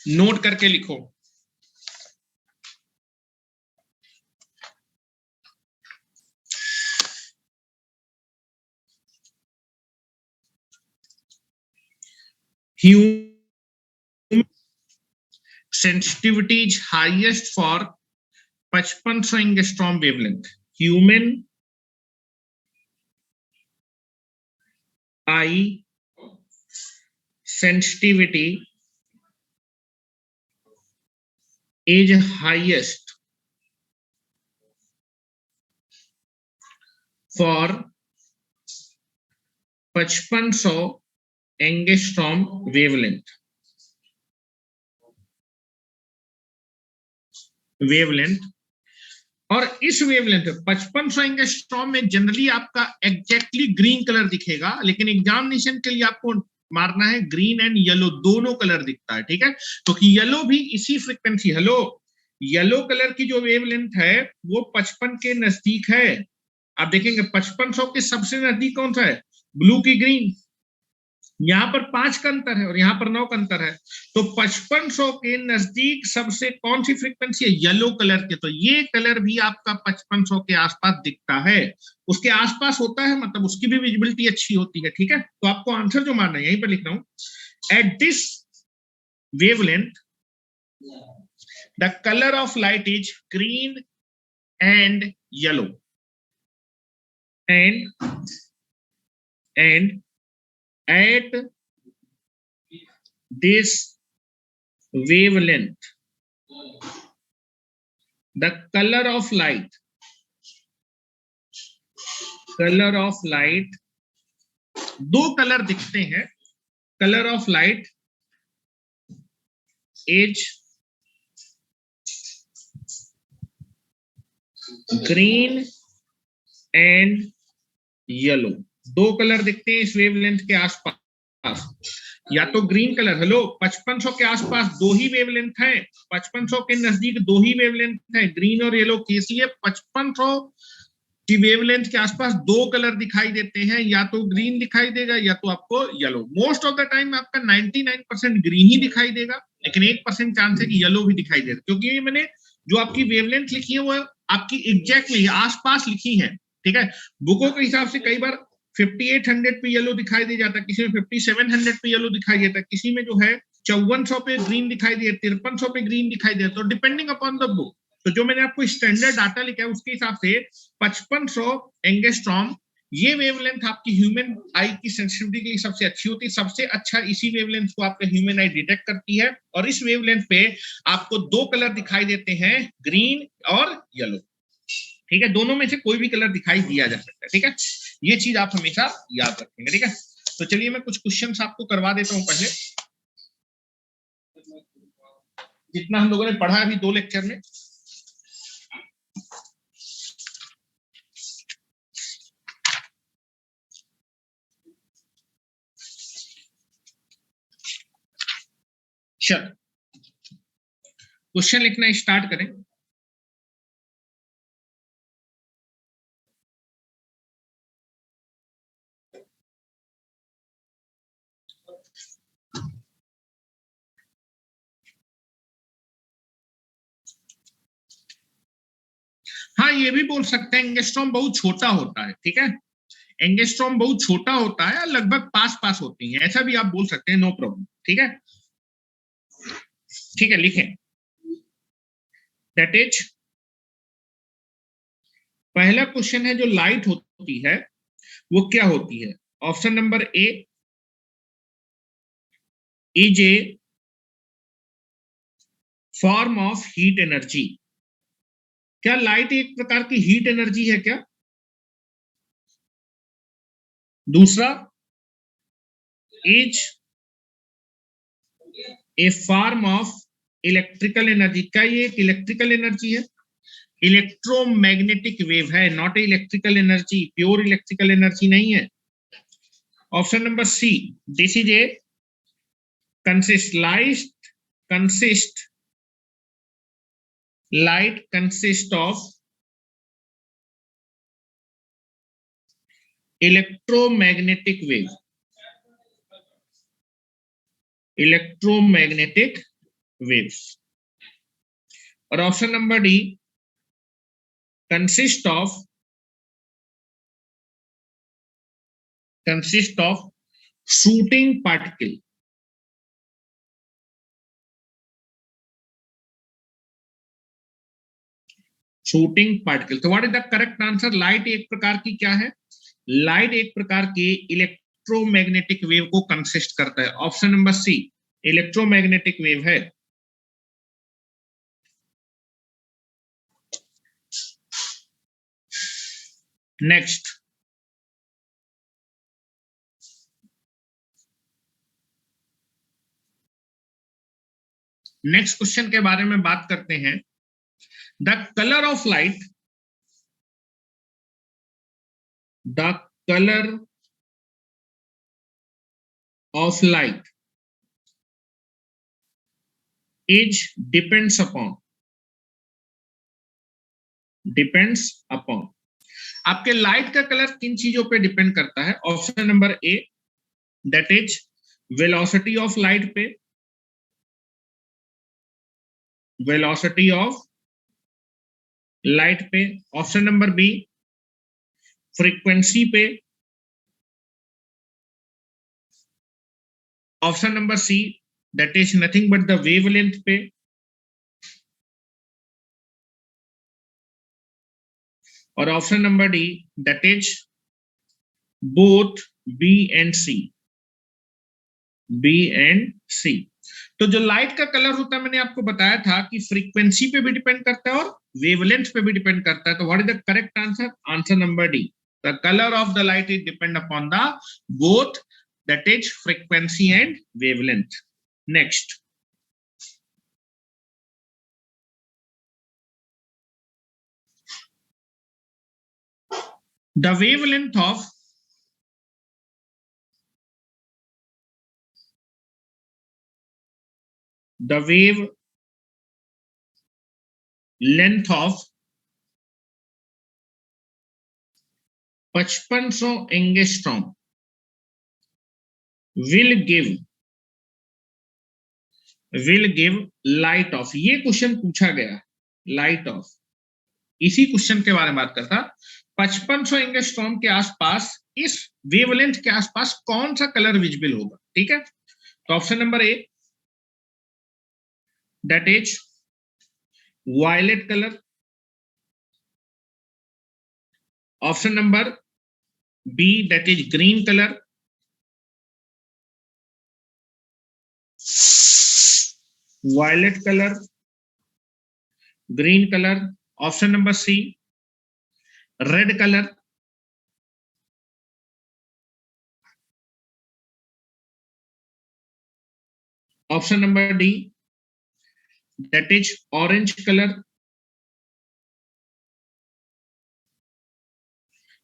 नोट करके लिखो। Human sensitivity is highest for 5500 angstrom wavelength. Human I sensitivity is highest for 5500 angstrom wavelength. और इस वेवलेंथ 5500 एंगस्ट्रॉम में जनरली आपका एग्जैक्टली ग्रीन कलर दिखेगा, लेकिन एग्जामिनेशन के लिए आपको मारना है ग्रीन एंड येलो दोनों कलर दिखता है। ठीक है, क्योंकि तो येलो भी इसी फ्रीक्वेंसी, हेलो, येलो कलर की जो वेवलेंथ है वो 55 के नजदीक है। आप देखेंगे 5500 के सबसे नजदीक कौन सा है? ब्लू की ग्रीन। यहाँ पर 5 का अंतर है और यहाँ पर 9 का अंतर है, तो 5500 के नजदीक सबसे कौन सी फ्रीक्वेंसी है? येलो कलर के। तो ये कलर भी आपका 5500 के आसपास दिखता है, उसके आसपास होता है, मतलब उसकी भी विजिबिलिटी अच्छी होती है। ठीक है, तो आपको आंसर जो मानना है यहीं पर लिख रहा हूं, at this wavelength the colour of light is green and yellow and at this wavelength the colour of light, दो कलर दिखते हैं, colour of light is green and yellow. दो कलर दिखते हैं इस वेवलेंथ के आसपास, या तो ग्रीन कलर, हेलो 5500 के आसपास दो ही वेवलेंथ है, 5500 के नजदीक दो ही वेवलेंथ है, ग्रीन और येलो की, इसलिए 5500 की वेवलेंथ के आसपास दो कलर दिखाई देते हैं, या तो ग्रीन दिखाई देगा या तो आपको yellow. Most of the time आपका 99% ग्रीन ही दिखाई देगा, लेकिन 1% चांस है कि येलो भी दिखाई देगा, क्योंकि ये मैंने जो आपकी वेवलेंथ लिखी है वो आपकी एग्जैक्टली आसपास लिखी है, ठीक है। बुकों के हिसाब से कई बार 5800 पे येलो दिखाई दे जाता है, किसी में 5700 पे येलो दिखाई देता है, किसी में जो है 5400 पे ग्रीन दिखाई दे, 5300 पे ग्रीन दिखाई दे, तो डिपेंडिंग अपॉन द बुक। तो जो मैंने आपको स्टैंडर्ड डाटा लिखा है उसके हिसाब से 5500 एंगस्ट्रॉम ये वेवलेंथ आपकी ह्यूमन आई की सेंसिटिविटी के लिए सबसे अच्छी होती है, सबसे अच्छा इसी वेवलेंथ को आपका ह्यूमन आई डिटेक्ट करती है, और इस वेवलेंथ पे आपको दो कलर दिखाई देते हैं, ग्रीन और येलो, ठीक है। दोनों में से कोई भी कलर दिखाई दिया जा सकता है, ठीक है। ये चीज आप हमेशा याद रखेंगे, ठीक है। तो चलिए मैं कुछ क्वेश्चंस आपको करवा देता हूं पहले, जितना हम लोगों ने पढ़ा अभी 2 लेक्चर में। चल क्वेश्चन लिखना स्टार्ट करें। हाँ, ये भी बोल सकते हैं एंगस्ट्रॉम बहुत छोटा होता है, ठीक है, एंगस्ट्रॉम बहुत छोटा होता है, लगभग पास पास होती है, ऐसा भी आप बोल सकते हैं, नो प्रॉब्लम, ठीक है। ठीक है, लिखें दैट इज, पहला क्वेश्चन है जो लाइट होती है वो क्या होती है। Option number A is a form of heat energy. क्या लाइट एक प्रकार की हीट एनर्जी है क्या? दूसरा, is a form of electrical energy. क्या ये एक इलेक्ट्रिकल एनर्जी है? इलेक्ट्रोमैग्नेटिक वेव है, not a electrical energy, pure electrical energy नहीं है। Option number C, this is a light consist of electromagnetic waves। और option number D, consist of shooting particle। Shooting particle. तो what is the correct answer? Light एक प्रकार की क्या है? Light एक प्रकार की इलेक्ट्रोमैग्नेटिक वेव को कंसिस्ट करता है। Option number C electromagnetic wave है। नेक्स्ट, नेक्स्ट क्वेश्चन के बारे में बात करते हैं। The colour of light, the colour of light is depends upon आपके लाइट का कलर किन चीजों पे डिपेंड करता है? Option number A that is velocity of light पे, वेलोसिटी ऑफ लाइट पे। ऑप्शन नंबर बी फ्रीक्वेंसी पे। Option number C that is nothing but the wavelength पे। और option number D that is both B and C, B and C. तो जो light का colour होता है, मैंने आपको बताया था कि फ्रीक्वेंसी पे भी डिपेंड करता है और वेवलेंथ पे भी डिपेंड करता है। तो what is the correct answer? Answer number D, the colour of the light is depend upon the both, that is frequency and wavelength. Next, the wavelength of the wave length of 5500 angstrom will give light of, ये question पूछा गया, light of, इसी question के बारे में बात करता। 5500 angstrom के आसपास इस वेवलेंथ के आसपास कौन सा कलर विजिबल होगा? ठीक है, तो option number A, that is violet colour. Option number B, that is green colour. Violet colour, green colour. Option number C, red colour. Option number D, that is orange colour.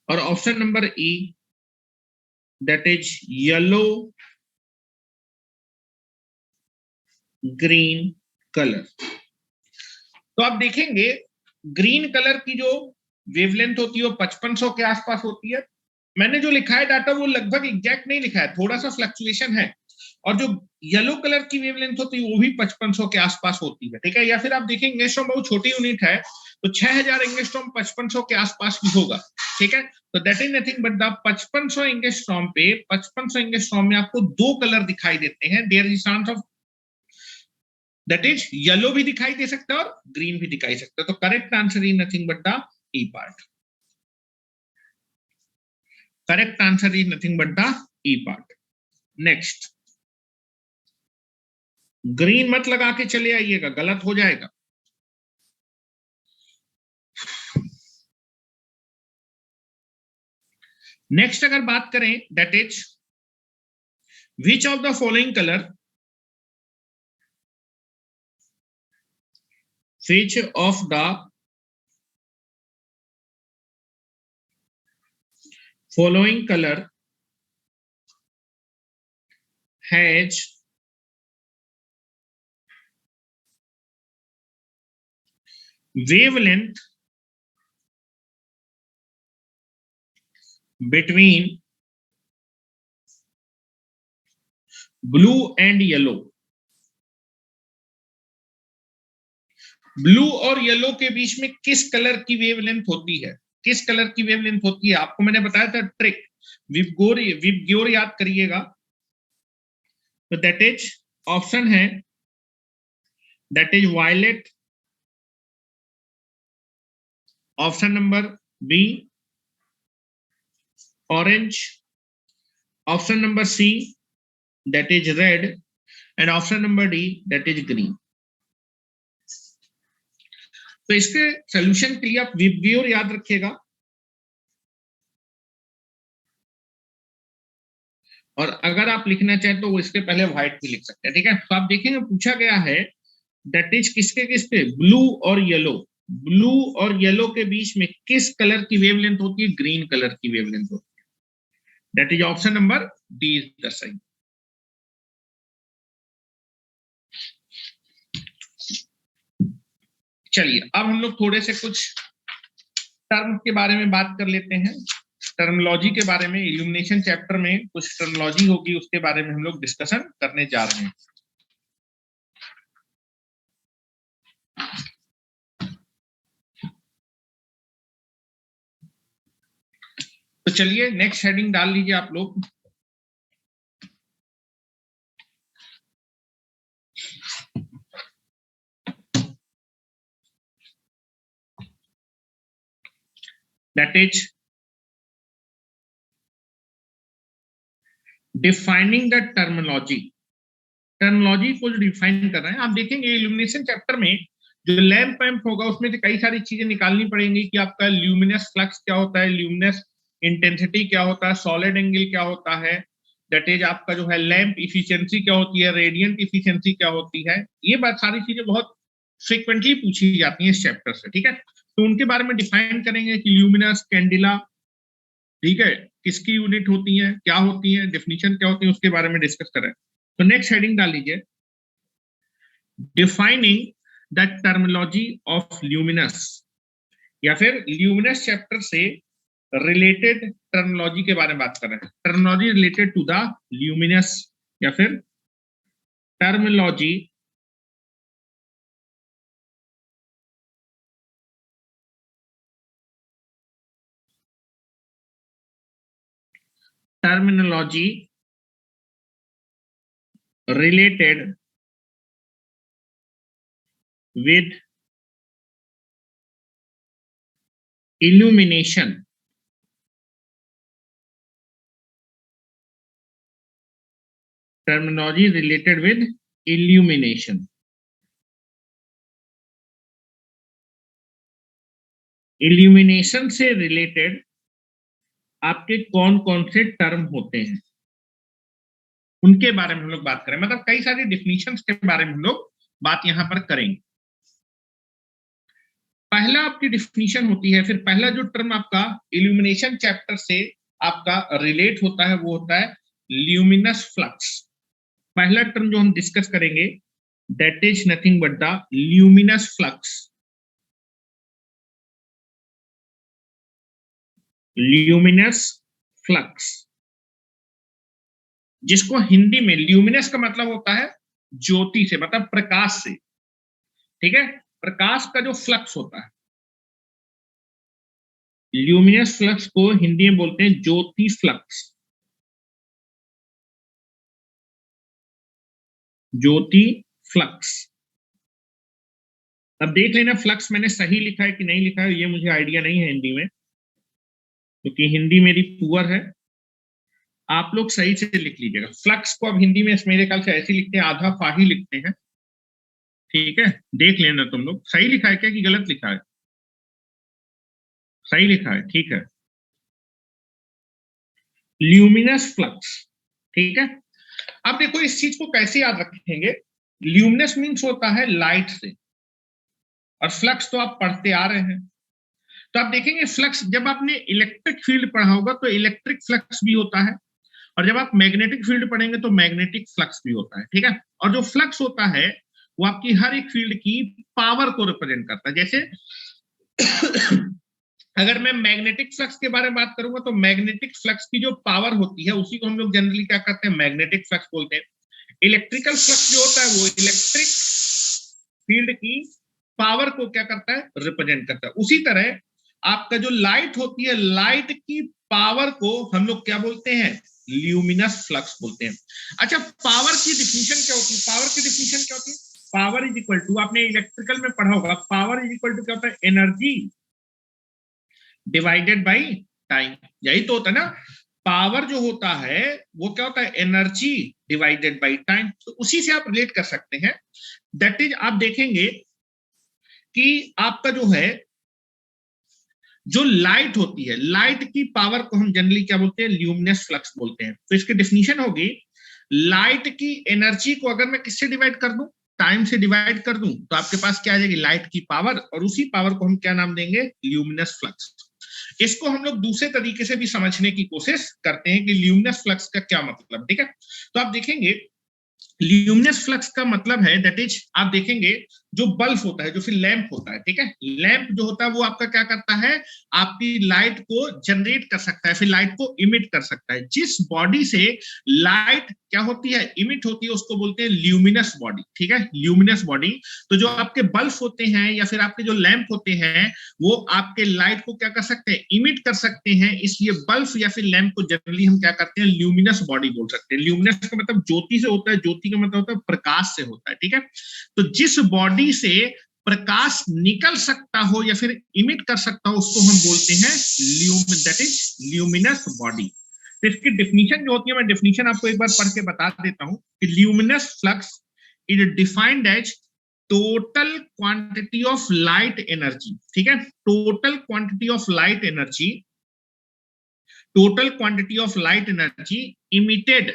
और option number E, that is yellow green colour. तो आप देखेंगे green colour की जो wavelength होती है वो 5500 के आसपास होती है। मैंने जो लिखा है डाटा वो लगभग एग्जैक्ट नहीं लिखा है, थोड़ा सा फ्लक्चुएशन है। और जो येलो कलर की वेवलेंथ होती है वो भी 5500 के आसपास होती है, ठीक है। या फिर आप देखेंगे एंगस्ट्रॉम बहुत छोटी यूनिट है, तो 6000 एंगस्ट्रॉम 5500 के आसपास भी होगा, ठीक है। तो that is nothing but the 5500 angstrom पे, 5500 एंगस्ट्रॉम में आपको दो कलर दिखाई देते हैं। There is chance of, that is yellow भी दिखाई दे सकता है और ग्रीन भी दिखाई सकता है। तो correct answer is nothing but the E part. Correct answer is nothing but the E part. Next, green मत लगा के चले आइएगा, गलत हो जाएगा। नेक्स्ट अगर बात करें, that is which of the following colour, which of the following color has wavelength between blue and yellow? Blue और येलो के बीच में किस कलर की वेवलेंथ होती है? किस कलर की वेवलेंथ होती है? आपको मैंने बताया था ट्रिक, विबग्योर याद करिएगा। तो दैट इज, ऑप्शन है that is violet. Option number B, orange. Option number C, that is red. And option number D, that is green. तो इसके सोल्यूशन के लिए आप विबग्योर याद रखिएगा, और अगर आप लिखना चाहें तो वो इसके पहले व्हाइट भी लिख सकते हैं, ठीक है। तो आप देखेंगे पूछा गया है दैट इज किसके किसके, ब्लू और येलो। ब्लू और येलो के बीच में किस कलर की वेवलेंथ होती है? ग्रीन कलर की वेवलेंथ होती है। That is option number D is the सही। चलिए अब हम लोग थोड़े से कुछ टर्म के बारे में बात कर लेते हैं। टर्मोलॉजी के बारे में, इल्यूमिनेशन चैप्टर में कुछ टर्मोलॉजी होगी, उसके बारे में हम लोग डिस्कशन करने जा रहे हैं। तो चलिए नेक्स्ट हेडिंग डाल लीजिए आप लोग। That is defining the terminology terminology को जो डिफाइन कर रहे हैं, आप देखेंगे इल्यूमिनेशन चैप्टर में जो लैंप वैम्प होगा उसमें से कई सारी चीजें निकालनी पड़ेंगी कि आपका ल्यूमिनस फ्लक्स क्या होता है, ल्यूमिनस इंटेंसिटी क्या होता है, सॉलिड एंगल क्या होता है, दैट इज आपका जो है लैंप इफिशिएंसी क्या होती है, रेडियंट इफिशिएंसी क्या होती है। ये बात सारी चीजें बहुत फ्रिक्वेंटली पूछी जाती हैं इस चैप्टर से, ठीक है। तो उनके बारे में डिफाइन करेंगे कि ल्यूमिनस, कैंडिला, ठीक है, किसकी यूनिट होती है, क्या होती है, डेफिनेशन क्या होती है, उसके बारे में डिस्कस करें। तो नेक्स्ट हेडिंग डाल लीजिए, defining the terminology of luminous, या फिर ल्यूमिनस चैप्टर से रिलेटेड टर्मिनोलॉजी के बारे में बात कर रहे हैं, terminology related to the luminous, या फिर terminology terminology related with illumination, terminology related with illumination, illumination से रिलेटेड आपके कौन कौन से टर्म होते हैं उनके बारे में हम लोग बात करें, मतलब कई सारी डिफिनीशंस के बारे में हम लोग बात यहां पर करेंगे। पहला आपकी डिफिनीशन होती है, फिर पहला जो टर्म आपका इल्यूमिनेशन चैप्टर से आपका रिलेट होता है वो होता है ल्यूमिनस फ्लक्स। पहला टर्म जो हम डिस्कस करेंगे that is nothing but the luminous flux, luminous flux, जिसको हिंदी में ल्यूमिनस का मतलब होता है ज्योति से, मतलब प्रकाश से, ठीक है, प्रकाश का जो फ्लक्स होता है, ल्यूमिनस फ्लक्स को हिंदी में बोलते हैं ज्योति फ्लक्स, ज्योति फ्लक्स। अब देख लेना फ्लक्स मैंने सही लिखा है कि नहीं लिखा है, ये मुझे आइडिया नहीं है हिंदी में, क्योंकि हिंदी मेरी पुअर है। आप लोग सही से लिख लीजिएगा फ्लक्स को। अब हिंदी में मेरे ख्याल से ऐसे लिखते हैं, आधा फाही लिखते हैं, ठीक है, देख लेना तुम लोग सही लिखा है क्या कि गलत लिखा है। सही लिखा है, ठीक है, ल्यूमिनस फ्लक्स, ठीक है। अब देखो इस चीज को कैसे याद रखेंगे, ल्यूमिनस मीन्स होता है लाइट से, और फ्लक्स तो आप पढ़ते आ रहे हैं। तो आप देखेंगे फ्लक्स, जब आपने इलेक्ट्रिक फील्ड पढ़ा होगा तो इलेक्ट्रिक फ्लक्स भी होता है, और जब आप मैग्नेटिक फील्ड पढ़ेंगे तो मैग्नेटिक फ्लक्स भी होता है, ठीक है। और जो फ्लक्स होता है वो आपकी हर एक फील्ड की पावर को रिप्रेजेंट करता है। जैसे अगर मैं मैग्नेटिक फ्लक्स के बारे में बात करूंगा तो मैग्नेटिक फ्लक्स की जो पावर होती है उसी को हम लोग जनरली क्या करते हैं, मैग्नेटिक फ्लक्स बोलते हैं। इलेक्ट्रिकल फ्लक्स जो होता है वो इलेक्ट्रिक फील्ड की पावर को क्या करता है, रिप्रेजेंट करता है। उसी तरह आपका जो लाइट होती है, लाइट की पावर को हम लोग क्या बोलते हैं, ल्यूमिनस फ्लक्स बोलते हैं। अच्छा, पावर की डिफिनीशन क्या होती है, पावर की डिफिनीशन क्या होती है, पावर इज इक्वल टू, आपने इलेक्ट्रिकल में पढ़ा होगा, पावर इज इक्वल टू क्या होता है, एनर्जी डिवाइडेड बाय टाइम। यही तो होता है ना, पावर जो होता है वो क्या होता है, एनर्जी डिवाइडेड बाय टाइम। तो उसी से आप रिलेट कर सकते हैं। दैट इज, आप देखेंगे कि आपका जो है जो लाइट होती है, लाइट की पावर को हम जनरली क्या बोलते हैं, ल्यूमिनस फ्लक्स बोलते हैं। तो इसकी डेफिनेशन होगी, लाइट की एनर्जी को अगर मैं किससे डिवाइड कर दूं, टाइम से डिवाइड कर दूं, तो आपके पास क्या आ जाएगी, लाइट की पावर, और उसी पावर को हम क्या नाम देंगे, ल्यूमिनस फ्लक्स। इसको हम लोग दूसरे तरीके से भी समझने की कोशिश करते हैं कि ल्यूमिनस फ्लक्स का क्या मतलब, ठीक है। तो आप देखेंगे ल्यूमिनस फ्लक्स का मतलब है दैट इज, आप देखेंगे जो बल्ब होता है, जो फिर लैंप होता है, ठीक है, लैंप जो होता है वो आपका क्या करता है, आपकी लाइट को जनरेट कर सकता है, फिर लाइट को इमिट कर सकता है। जिस बॉडी से लाइट क्या होती है, इमिट होती है, उसको बोलते हैं ल्यूमिनस बॉडी, ठीक है, ल्यूमिनस बॉडी। तो जो आपके बल्ब होते हैं या फिर आपके जो लैंप होते हैं वो आपके लाइट को क्या कर सकते हैं, इमिट कर सकते हैं, इसलिए बल्ब या फिर लैंप को जनरली हम क्या करते हैं, ल्यूमिनस बॉडी बोल सकते हैं। ल्यूमिनस का मतलब ज्योति से होता है, ज्योति का मतलब होता है प्रकाश से होता है, ठीक है। तो जिस बॉडी से प्रकाश निकल सकता हो या फिर इमिट कर सकता हो उसको हम बोलते हैं दैट इज ल्यूमिनस बॉडी। तो इसकी डेफिनेशन जो होती है, मैं डेफिनेशन आपको एक बार पढ़ के बता देता हूं कि luminous flux is defined as total quantity of light energy, ठीक है, total quantity of light energy, total quantity of light energy emitted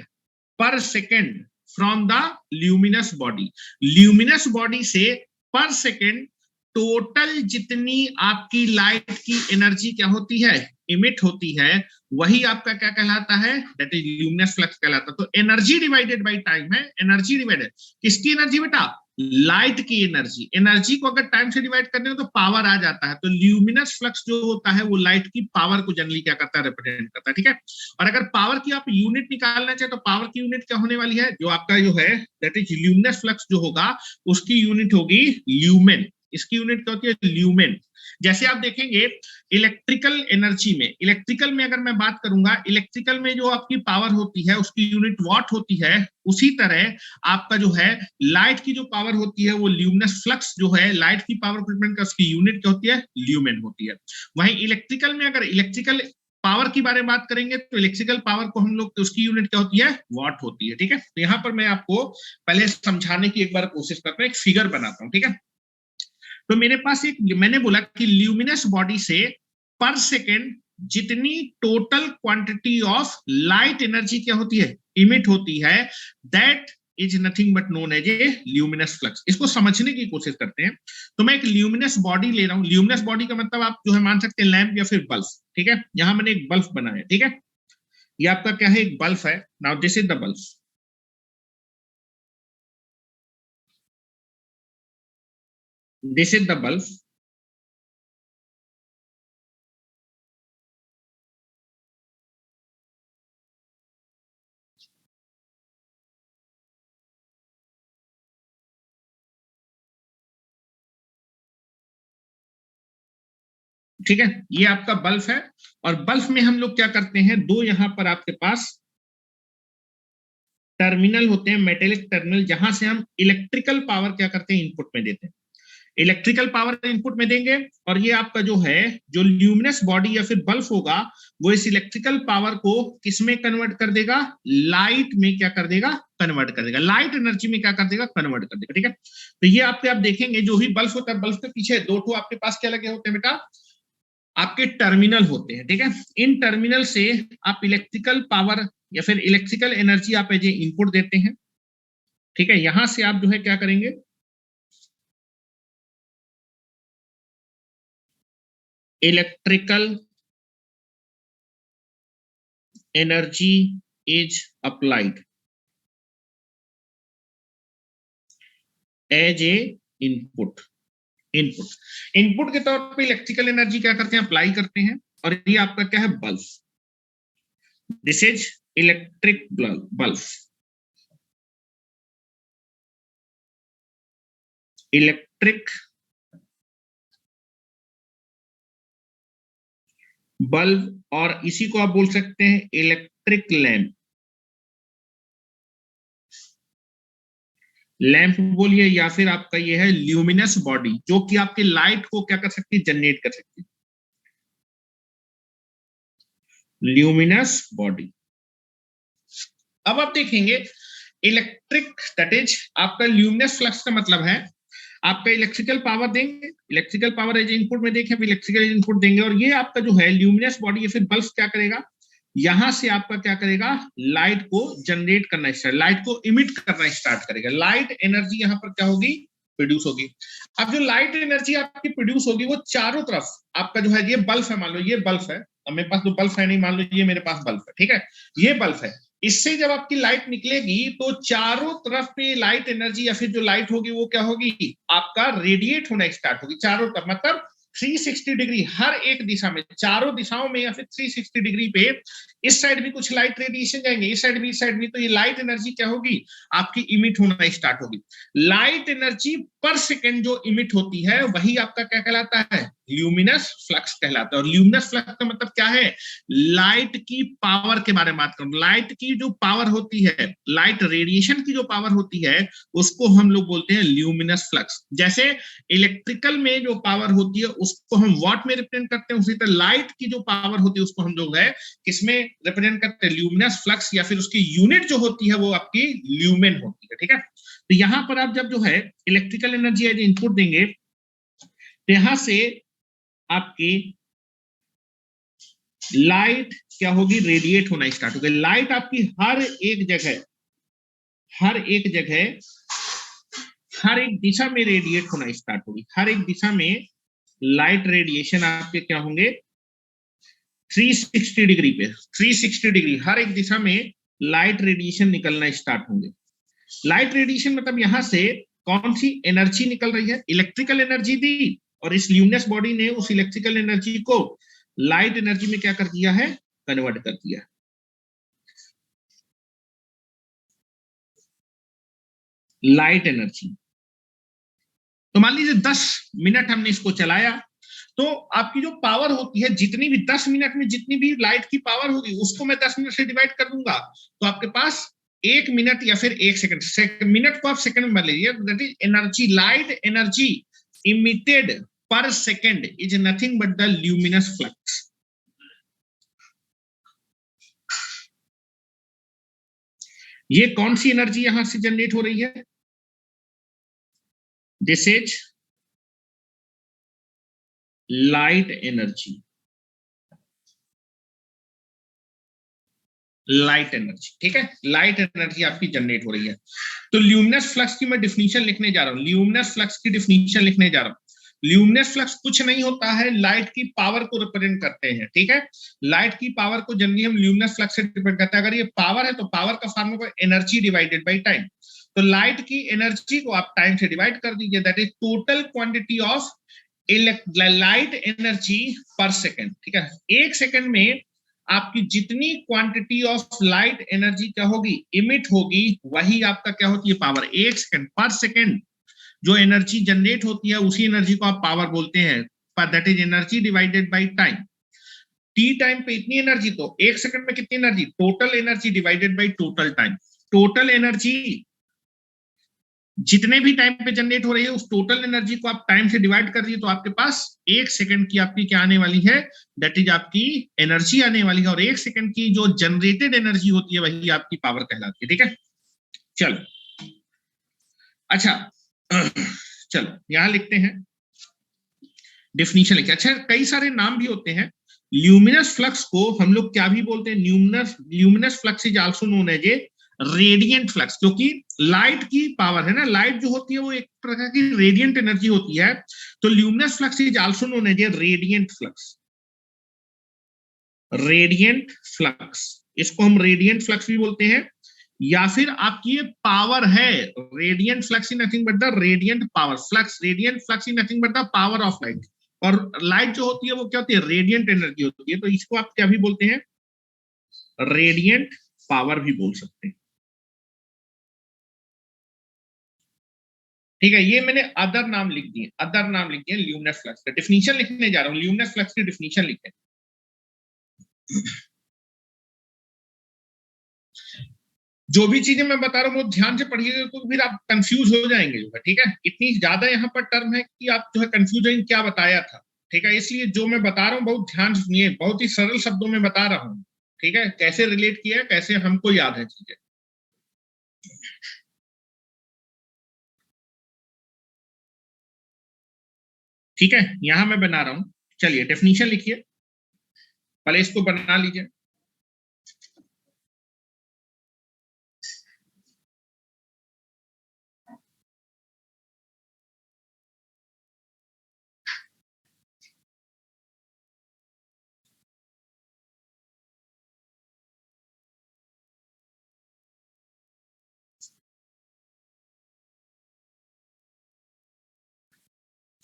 per second from the luminous body, luminous body से पर सेकेंड टोटल जितनी आपकी light की energy क्या होती है, इमिट होती है, वही आपका क्या कहलाता है, दैट इज ल्यूमिनस फ्लक्स कहलाता है। तो एनर्जी डिवाइडेड बाय टाइम है, एनर्जी डिवाइडेड किसकी एनर्जी बेटा, लाइट की एनर्जी, एनर्जी को अगर टाइम से डिवाइड करते हो तो पावर आ जाता है, तो ल्यूमिनस फ्लक्स जो होता है वो लाइट की पावर को जनरली क्या करता है, रिप्रेजेंट करता है, ठीक है। और अगर पावर की आप यूनिट निकालना चाहे तो पावर की यूनिट क्या होने वाली है, जो आपका जो है दैट इज ल्यूमिनस फ्लक्स जो होगा उसकी यूनिट होगी ल्यूमेन, इसकी यूनिट क्या होती है, ल्यूमेन। जैसे आप देखेंगे इलेक्ट्रिकल एनर्जी में, इलेक्ट्रिकल में अगर मैं बात करूंगा, इलेक्ट्रिकल में जो आपकी पावर होती है उसकी यूनिट वॉट होती है, उसी तरह आपका जो है लाइट की जो पावर होती है वो ल्यूमिनस फ्लक्स जो है लाइट की पावर को रिप्रेजेंट कर, उसकी यूनिट क्या होती है, ल्यूमेन होती है। वहीं इलेक्ट्रिकल में अगर इलेक्ट्रिकल पावर की बारे में बात करेंगे तो इलेक्ट्रिकल पावर को हम लोग उसकी यूनिट क्या होती है, वॉट होती है, ठीक है। तो यहां पर मैं आपको पहले समझाने की एक बार कोशिश करता हूं, एक फिगर बनाता हूं, ठीक है। तो मेरे पास एक, मैंने बोला कि ल्यूमिनस बॉडी से पर सेकेंड जितनी total quantity of light energy क्या होती है, इमिट होती है, that is nothing but known as a luminous flux. इसको समझने की कोशिश करते हैं। तो मैं एक ल्यूमिनस बॉडी ले रहा हूं, ल्यूमिनस बॉडी का मतलब आप जो है मान सकते हैं लैंप या फिर बल्ब, ठीक है। यहां मैंने एक बल्ब बनाया, ठीक है, ये आपका क्या है, एक बल्ब है। Now this is the bulb, this is the bulb, ठीक है, ये आपका बल्ब है। और बल्ब में हम लोग क्या करते हैं, दो यहां पर आपके पास टर्मिनल होते हैं, मेटेलिक टर्मिनल, जहां से हम इलेक्ट्रिकल पावर क्या करते हैं, इनपुट में देते हैं, इलेक्ट्रिकल पावर इनपुट में देंगे। और ये आपका जो है जो ल्यूमिनस बॉडी या फिर बल्ब होगा वो इस इलेक्ट्रिकल पावर को किस में कन्वर्ट कर देगा, लाइट में क्या कर देगा, कन्वर्ट कर देगा, लाइट एनर्जी में क्या कर देगा, कन्वर्ट कर देगा, ठीक है। तो ये आपके आप देखेंगे जो भी बल्ब होता है, बल्ब के पीछे दो ठो आपके पास क्या लगे होते हैं बेटा, आपके टर्मिनल होते हैं, ठीक है। इन टर्मिनल से आप इलेक्ट्रिकल पावर या फिर इलेक्ट्रिकल एनर्जी आप एज ए इनपुट देते हैं, ठीक है। यहां से आप जो है क्या करेंगे, electrical energy is applied as a input, input के तौर पे इलेक्ट्रिकल एनर्जी क्या करते हैं, अप्लाई करते हैं। और ये आपका क्या है, bulb, this is electric bulb, electric bulb, और इसी को आप बोल सकते हैं इलेक्ट्रिक लैंप, लैंप बोलिए, या फिर आपका ये है ल्यूमिनस बॉडी जो कि आपकी लाइट को क्या कर सकती है, जनरेट कर सकती है, ल्यूमिनस बॉडी। अब आप देखेंगे इलेक्ट्रिक दैट इज आपका ल्यूमिनस फ्लक्स का मतलब है आपका इलेक्ट्रिकल पावर देंगे, इलेक्ट्रिकल पावर एज इनपुट में देखें, इलेक्ट्रिकल इनपुट देंगे, और ये आपका जो है ल्यूमिनस बॉडी या फिर बल्ब क्या करेगा, यहां से आपका क्या करेगा, लाइट को जनरेट करना स्टार्ट, लाइट को इमिट करना स्टार्ट करेगा, लाइट एनर्जी यहां पर क्या होगी, प्रोड्यूस होगी। अब जो लाइट एनर्जी आपकी प्रोड्यूस होगी वो चारों तरफ आपका जो है, ये बल्ब है, मान लो ये बल्ब है, अब मेरे पास तो बल्ब है नहीं, मान लो ये मेरे पास बल्ब है, ठीक है, ये बल्ब है, इससे जब आपकी लाइट निकलेगी तो चारों तरफ पे लाइट एनर्जी या फिर जो लाइट होगी वो क्या होगी, आपका रेडिएट होना स्टार्ट होगी चारों तरफ, मतलब 360 डिग्री, हर एक दिशा में, चारों दिशाओं में या फिर 360 डिग्री पे, इस साइड भी कुछ लाइट रेडिएशन जाएंगे, इस साइड भी, इस साइड भी, तो ये लाइट एनर्जी क्या होगी, आपकी इमिट होना स्टार्ट होगी। लाइट एनर्जी पर सेकेंड जो इमिट होती है वही आपका क्या कहलाता है, ल्यूमिनस फ्लक्स कहलाता है। और ल्यूमिनस फ्लक्स का मतलब क्या है, लाइट की पावर के बारे में बात करूं, लाइट की जो पावर होती है, लाइट रेडिएशन की जो पावर होती है उसको हम लोग बोलते हैं ल्यूमिनस फ्लक्स। जैसे इलेक्ट्रिकल में जो पावर होती है उसको हम वॉट में रिप्रेजेंट करते हैं, उसी तरह लाइट की जो पावर होती है उसको हम लोग है किसमें रिप्रेजेंट करते हैं ल्यूमिनस फ्लक्स, या फिर उसकी यूनिट जो होती है वो आपकी ल्यूमेन होती है, ठीक है। तो यहां पर आप जब जो है इलेक्ट्रिकल एनर्जी एज इनपुट देंगे तो यहां से आपकी लाइट क्या होगी, रेडिएट होना स्टार्ट हो गई। लाइट आपकी हर एक जगह, हर एक दिशा में रेडिएट होना स्टार्ट होगी। हर एक दिशा में लाइट रेडिएशन आपके क्या होंगे, 360 डिग्री पे, 360 डिग्री हर एक दिशा में लाइट रेडिएशन निकलना स्टार्ट होंगे। लाइट रेडिएशन मतलब यहां से कौन सी एनर्जी निकल रही है, इलेक्ट्रिकल एनर्जी दी, और इस ल्यूमिनस बॉडी ने उस इलेक्ट्रिकल एनर्जी को लाइट एनर्जी में क्या कर दिया है, कन्वर्ट कर दिया। Light energy. तो मान लीजिए 10 मिनट हमने इसको चलाया, तो आपकी जो पावर होती है, जितनी भी 10 मिनट में जितनी भी लाइट की पावर होगी उसको मैं 10 मिनट से डिवाइड कर दूंगा, तो आपके पास 1 मिनट या फिर 1 सेकंड, मिनट को आप सेकंड में मान लीजिए, that is energy, light energy emitted per second is nothing but the luminous flux. ये कौन सी एनर्जी यहां से जनरेट हो रही है, this is light energy, light energy, ठीक है। लाइट एनर्जी आपकी जनरेट हो रही है। तो ल्यूमिनस फ्लक्स की मैं डिफिनीशन लिखने जा रहा हूं, ल्यूमिनस फ्लक्स की डिफिनीशन लिखने जा रहा हूं। ल्यूमिनस फ्लक्स कुछ नहीं होता है, लाइट की पावर को रिप्रेजेंट करते हैं, ठीक है। लाइट की पावर को जनरली हम ल्यूमिनस फ्लक्स से रिप्रेजेंट करते हैं। अगर ये पावर है तो पावर का formula energy divided by time. तो लाइट की एनर्जी को आप टाइम से डिवाइड कर दीजिए, that is total quantity of light energy पर सेकेंड, ठीक है। 1 सेकेंड में आपकी जितनी क्वांटिटी ऑफ लाइट एनर्जी क्या होगी, इमिट होगी, वही आपका क्या होती है, पावर। 1 सेकेंड पर सेकेंड जो एनर्जी जनरेट होती है उसी एनर्जी को आप पावर बोलते हैं, पर that is energy divided by time. T time पे इतनी एनर्जी, तो 1 सेकेंड में कितनी energy, total energy divided by total time. Total energy जितने भी टाइम पे जनरेट हो रही है उस टोटल एनर्जी को आप टाइम से डिवाइड कर दिए, तो आपके पास 1 सेकंड की आपकी क्या आने वाली है, दैट इज आपकी एनर्जी आने वाली है। और 1 सेकंड की जो जनरेटेड एनर्जी होती है वही आपकी पावर कहलाती है, ठीक है। चलो अच्छा, चलो यहां लिखते हैं डिफिनीशन लिखते हैं। अच्छा, कई सारे नाम भी होते हैं। ल्यूमिनस फ्लक्स को हम लोग क्या भी बोलते हैं, luminous flux is also known as a radiant flux, क्योंकि लाइट की पावर है ना, लाइट जो होती है वो एक प्रकार की रेडिएंट एनर्जी होती है। तो luminous flux is also known as a radiant flux, radiant flux, इसको हम रेडिएंट फ्लक्स भी बोलते हैं। या फिर आपकी ये पावर है, radiant flux is nothing but the radiant power flux, radiant flux is nothing but the power of light. और लाइट जो होती है वो क्या होती है, रेडिएंट एनर्जी होती है, तो इसको आप क्या भी बोलते हैं, रेडिएंट पावर भी बोल सकते हैं, ठीक है। ये मैंने अदर नाम लिख दिए, अदर नाम लिख दिए ल्यूमिनस फ्लक्स का। डिफिनीशन लिखने जा रहा हूं, ल्यूमिनस फ्लक्स की डिफिनीशन लिखें। जो भी चीजें मैं बता रहा हूँ वो ध्यान से पढ़िएगा, तो फिर आप कंफ्यूज हो जाएंगे जो है, ठीक है। इतनी ज्यादा यहाँ पर टर्म है कि आप जो है कंफ्यूज होंगे क्या बताया था, ठीक है। इसलिए जो मैं बता रहा हूँ बहुत ध्यान से सुनिए, बहुत ही सरल शब्दों में बता रहा हूँ, ठीक है। कैसे रिलेट किया, कैसे हमको याद है चीजें, ठीक है। यहां मैं बना रहा हूं, चलिए डेफिनेशन लिखिए, पहले इसको बना लीजिए।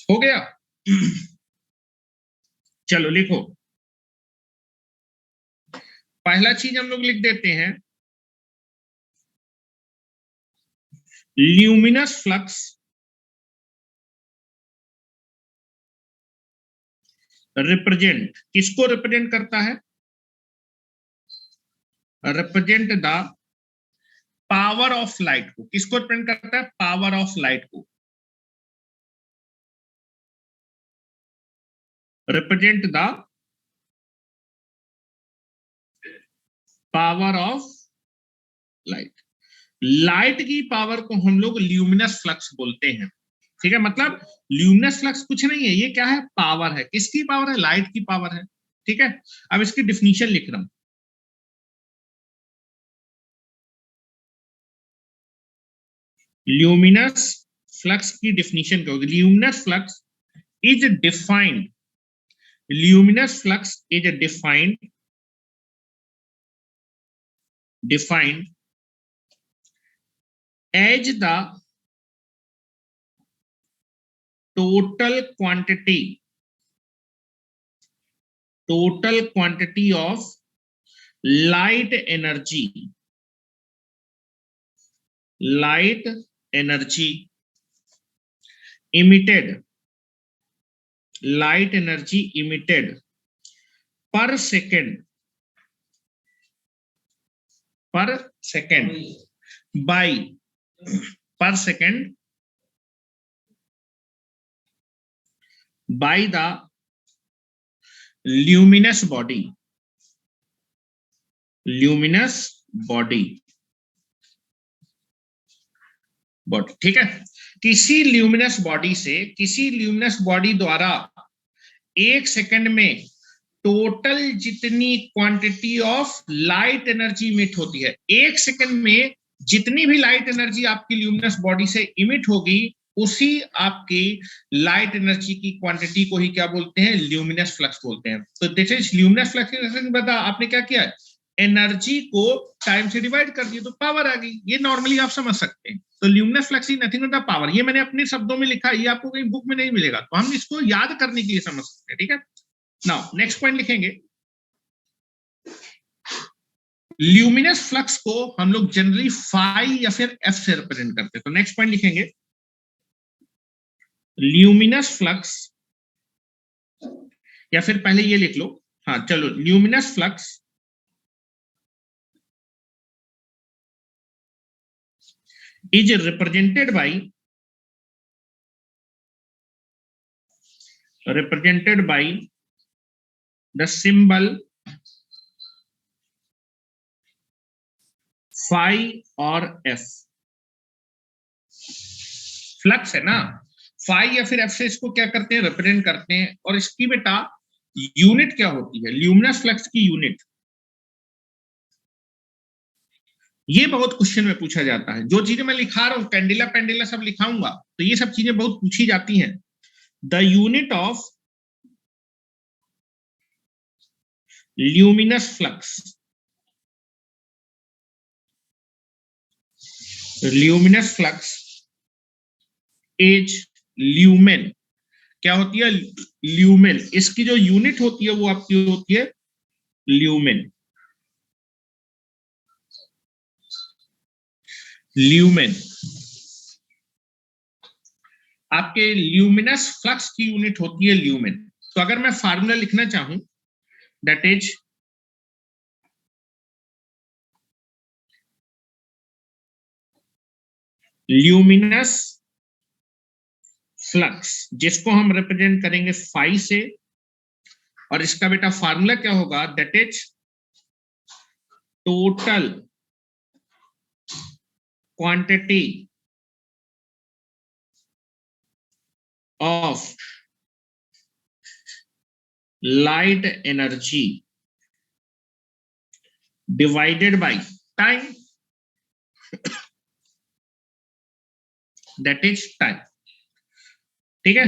हो गया, चलो लिखो। पहला चीज हम लोग लिख देते हैं, ल्यूमिनस फ्लक्स रिप्रेजेंट, किसको रिप्रेजेंट करता है, represent the power of light को, किसको रिप्रेजेंट करता है, पावर ऑफ लाइट को, represent the power of light. Light की पावर को हम लोग ल्यूमिनस फ्लक्स बोलते हैं, ठीक है। मतलब ल्यूमिनस फ्लक्स कुछ नहीं है, ये क्या है, पावर है। किसकी पावर है, लाइट की पावर है, ठीक है। अब इसकी डिफिनीशन लिख रहा हूं। ल्यूमिनस फ्लक्स की डिफिनीशन क्या होगी, luminous flux is defined, luminous flux is defined as the total quantity of light energy emitted per second by the luminous body, ठीक है। किसी ल्यूमिनस बॉडी द्वारा एक सेकंड में टोटल जितनी quantity of light energy emit होती है, एक सेकंड में जितनी भी लाइट एनर्जी आपकी ल्यूमिनस बॉडी से इमिट होगी, उसी आपकी लाइट एनर्जी की क्वांटिटी को ही क्या बोलते हैं, ल्यूमिनस फ्लक्स बोलते हैं। तो दिस इज ल्यूमिनस फ्लक्स। बता आपने क्या किया, एनर्जी को टाइम से डिवाइड कर दिया तो पावर आ गई। ये नॉर्मली आप समझ सकते हैं। तो luminous flux is nothing but the power. ये मैंने अपने शब्दों में लिखा, ये आपको कहीं बुक में नहीं मिलेगा, तो हम इसको याद करने के लिए समझ सकते हैं, ठीक है। नाउ नेक्स्ट पॉइंट लिखेंगे, ल्यूमिनस फ्लक्स को हम लोग जनरली फाई या फिर एफ से रिप्रेजेंट करते हैं। तो नेक्स्ट पॉइंट लिखेंगे, ल्यूमिनस फ्लक्स, या फिर पहले ये लिख लो, हाँ चलो, luminous flux is represented by the symbol phi और f। फ्लक्स है ना, फाई या फिर एफ से इसको क्या करते हैं, रिप्रेजेंट करते हैं। और इसकी बेटा यूनिट क्या होती है, ल्यूमिनस फ्लक्स की यूनिट, ये बहुत क्वेश्चन में पूछा जाता है। जो चीजें मैं लिखा रहा हूं, कैंडिला पेंडिला सब लिखाऊंगा, तो ये सब चीजें बहुत पूछी जाती हैं। The unit of luminous flux, is lumen. क्या होती है, ल्यूमेन। इसकी जो यूनिट होती है वो आपकी होती है ल्यूमेन। आपके ल्यूमिनस फ्लक्स की यूनिट होती है ल्यूमेन। तो अगर मैं फार्मूला लिखना चाहूं, दैट इज ल्यूमिनस फ्लक्स, जिसको हम रिप्रेजेंट करेंगे फाई से, और इसका बेटा फार्मूला क्या होगा, that is total quantity of light energy divided by time, that is time, ठीक है।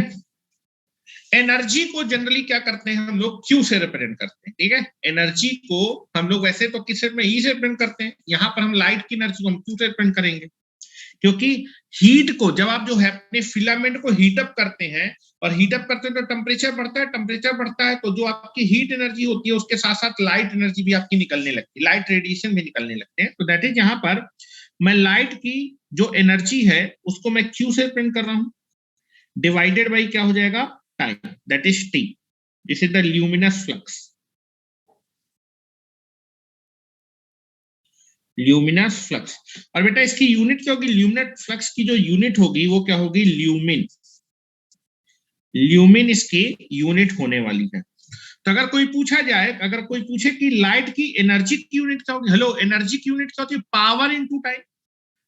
एनर्जी को जनरली क्या करते हैं हम लोग, क्यू से रिप्रेजेंट करते हैं, ठीक है। एनर्जी को हम लोग वैसे तो किस में, ई से रिप्रेजेंट करते हैं। यहां पर हम लाइट की एनर्जी को हम क्यू से रिप्रेजेंट करेंगे, क्योंकि हीट को जब आप जो है अपने फिलामेंट को हीट अप करते हैं, और हीट अप करते हैं तो टेम्परेचर बढ़ता है, तो जो आपकी हीट एनर्जी होती है उसके साथ साथ लाइट एनर्जी भी आपकी निकलने लगती है, लाइट रेडिएशन भी निकलने लगते हैं। तो दैट इज, यहां पर मैं लाइट की जो एनर्जी है उसको मैं क्यू से रिप्रेजेंट कर रहा हूं, डिवाइडेड बाई क्या हो जाएगा, time, that is T. This is the luminous flux, luminous flux. और बेटा इसकी यूनिट क्या होगी, ल्यूमिनस फ्लक्स की जो यूनिट होगी वो क्या होगी, ल्यूमिन। ल्यूमिन इसकी यूनिट होने वाली है। तो अगर कोई पूछा जाए, अगर कोई पूछे कि लाइट की एनर्जी की यूनिट क्या होगी, हेलो एनर्जी की यूनिट क्या होती है, power into time.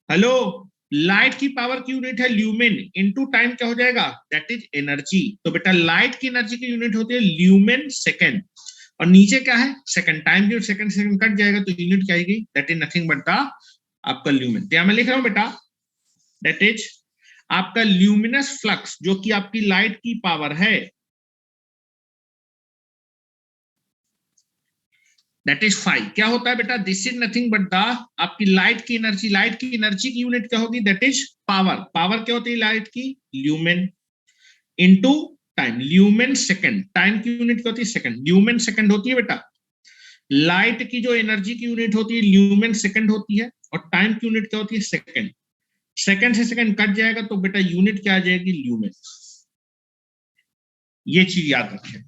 Hello light की पावर की यूनिट है ल्यूमेन, इनटू टाइम क्या हो जाएगा, दैट इज एनर्जी। तो बेटा लाइट की एनर्जी की यूनिट होती है ल्यूमेन सेकेंड, और नीचे क्या है सेकंड, टाइम की सेकंड सेकंड कट जाएगा तो यूनिट क्या आएगी, that is nothing but the आपका ल्यूमेन। तो मैं लिख रहा हूं बेटा दैट इज आपका ल्यूमिनस फ्लक्स, जो कि आपकी लाइट की पावर है, दैट इज फाइव। क्या होता है बेटा, this is nothing but the आपकी लाइट की एनर्जी, लाइट की एनर्जी की यूनिट क्या होगी, दैट इज पावर। पावर क्या होती है लाइट की, lumen, into time, lumen second, time की यूनिट क्या होती है सेकंड, ल्यूमेन सेकंड होती है बेटा। लाइट की जो एनर्जी की यूनिट होती है ल्यूमेन सेकंड होती है, और टाइम की यूनिट क्या होती है सेकंड। सेकंड से सेकंड कट जाएगा तो बेटा यूनिट क्या आ जाएगी, ल्यूमेन। ये चीज याद रखें।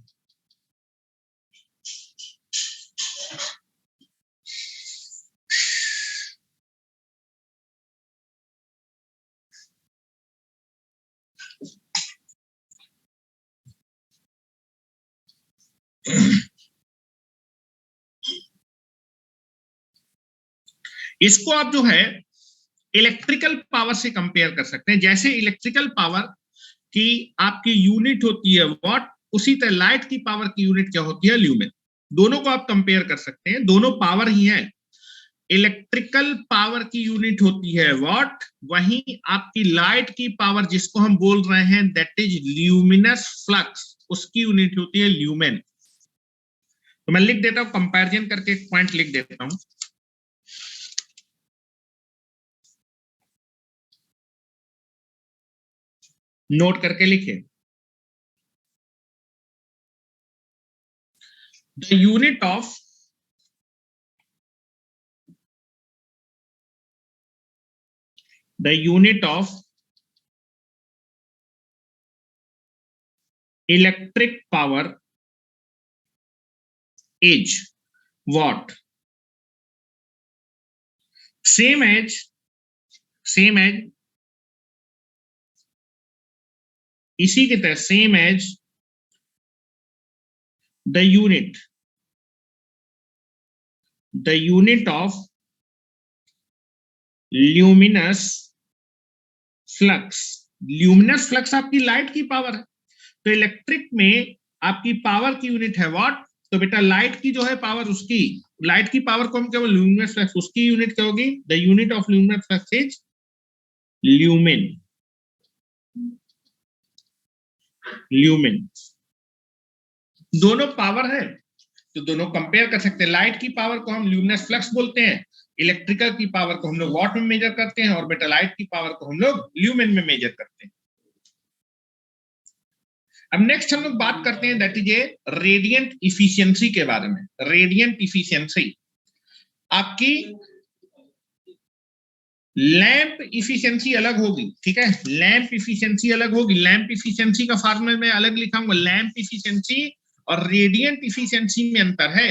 इसको आप जो है इलेक्ट्रिकल पावर से कंपेयर कर सकते हैं। जैसे इलेक्ट्रिकल पावर की आपकी यूनिट होती है वॉट, उसी तरह लाइट की पावर की यूनिट क्या होती है, ल्यूमेन। दोनों को आप कंपेयर कर सकते हैं, दोनों पावर ही है। इलेक्ट्रिकल पावर की यूनिट होती है वॉट, वहीं आपकी लाइट की पावर जिसको हम बोल रहे हैं दैट इज ल्यूमिनस फ्लक्स, उसकी यूनिट होती है ल्यूमेन। तो मैं लिख देता हूं, कंपैरिजन करके एक पॉइंट लिख देता हूं, नोट करके लिखिए। The unit of electric power is what, same as इसी की तरह same as the unit of luminous flux. Luminous flux आपकी लाइट की पावर है, तो इलेक्ट्रिक में आपकी पावर की यूनिट है व्हाट। तो बेटा लाइट की जो है पावर, उसकी लाइट की पावर को हम केवल ल्यूमिनस फ्लक्स, उसकी यूनिट क्या होगी, the unit of luminous flux is lumen. Lumen दोनों पावर है तो दोनों कंपेयर कर सकते हैं। लाइट की पावर को हम ल्यूमिनस फ्लक्स बोलते हैं, इलेक्ट्रिकल की पावर को हम लोग वॉट में मेजर करते हैं, और बेटा लाइट की पावर को हम लोग ल्यूमेन में मेजर करते हैं। अब नेक्स्ट हम लोग बात करते हैं that is a radiant efficiency के बारे में। रेडियंट इफिशियंसी आपकी लैंप इफिशियंसी अलग होगी, ठीक है, लैंप इफिशियंसी अलग होगी। लैंप इफिशियंसी का फार्मूला मैं अलग लिखाऊंगा, लैंप इफिशियंसी और रेडियंट इफिशियंसी में अंतर है।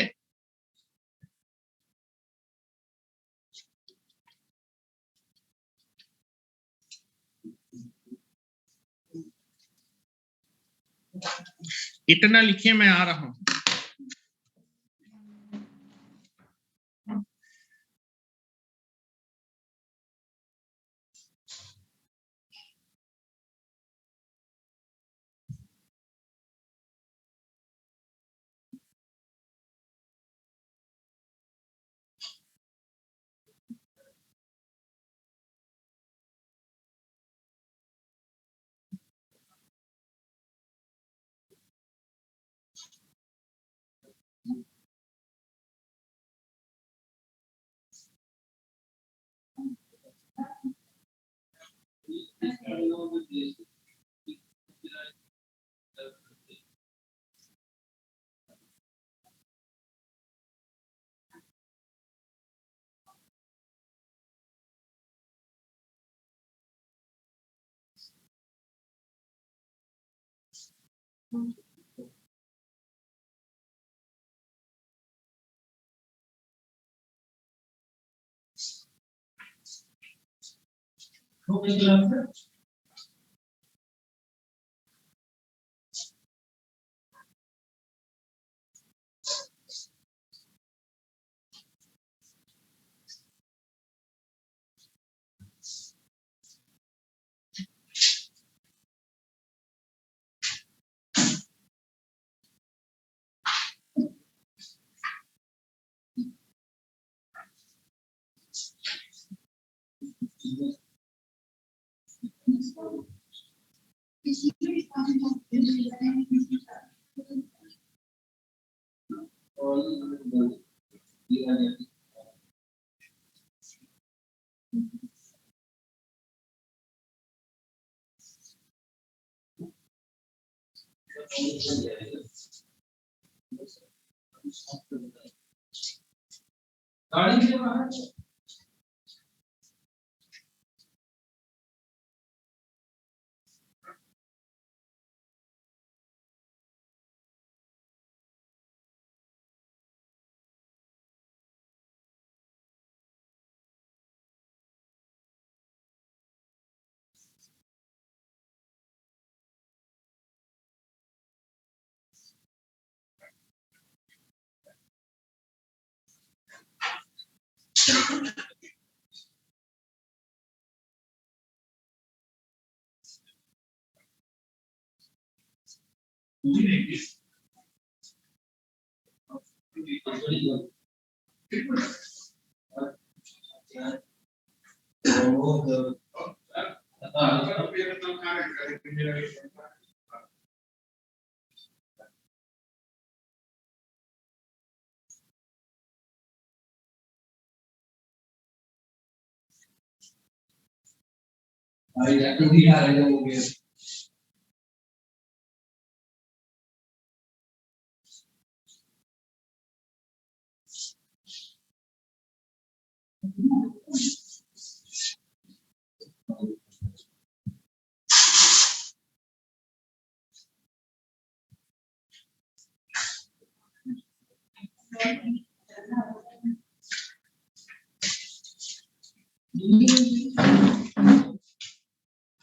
इतना लिखिए, मैं आ रहा हूं।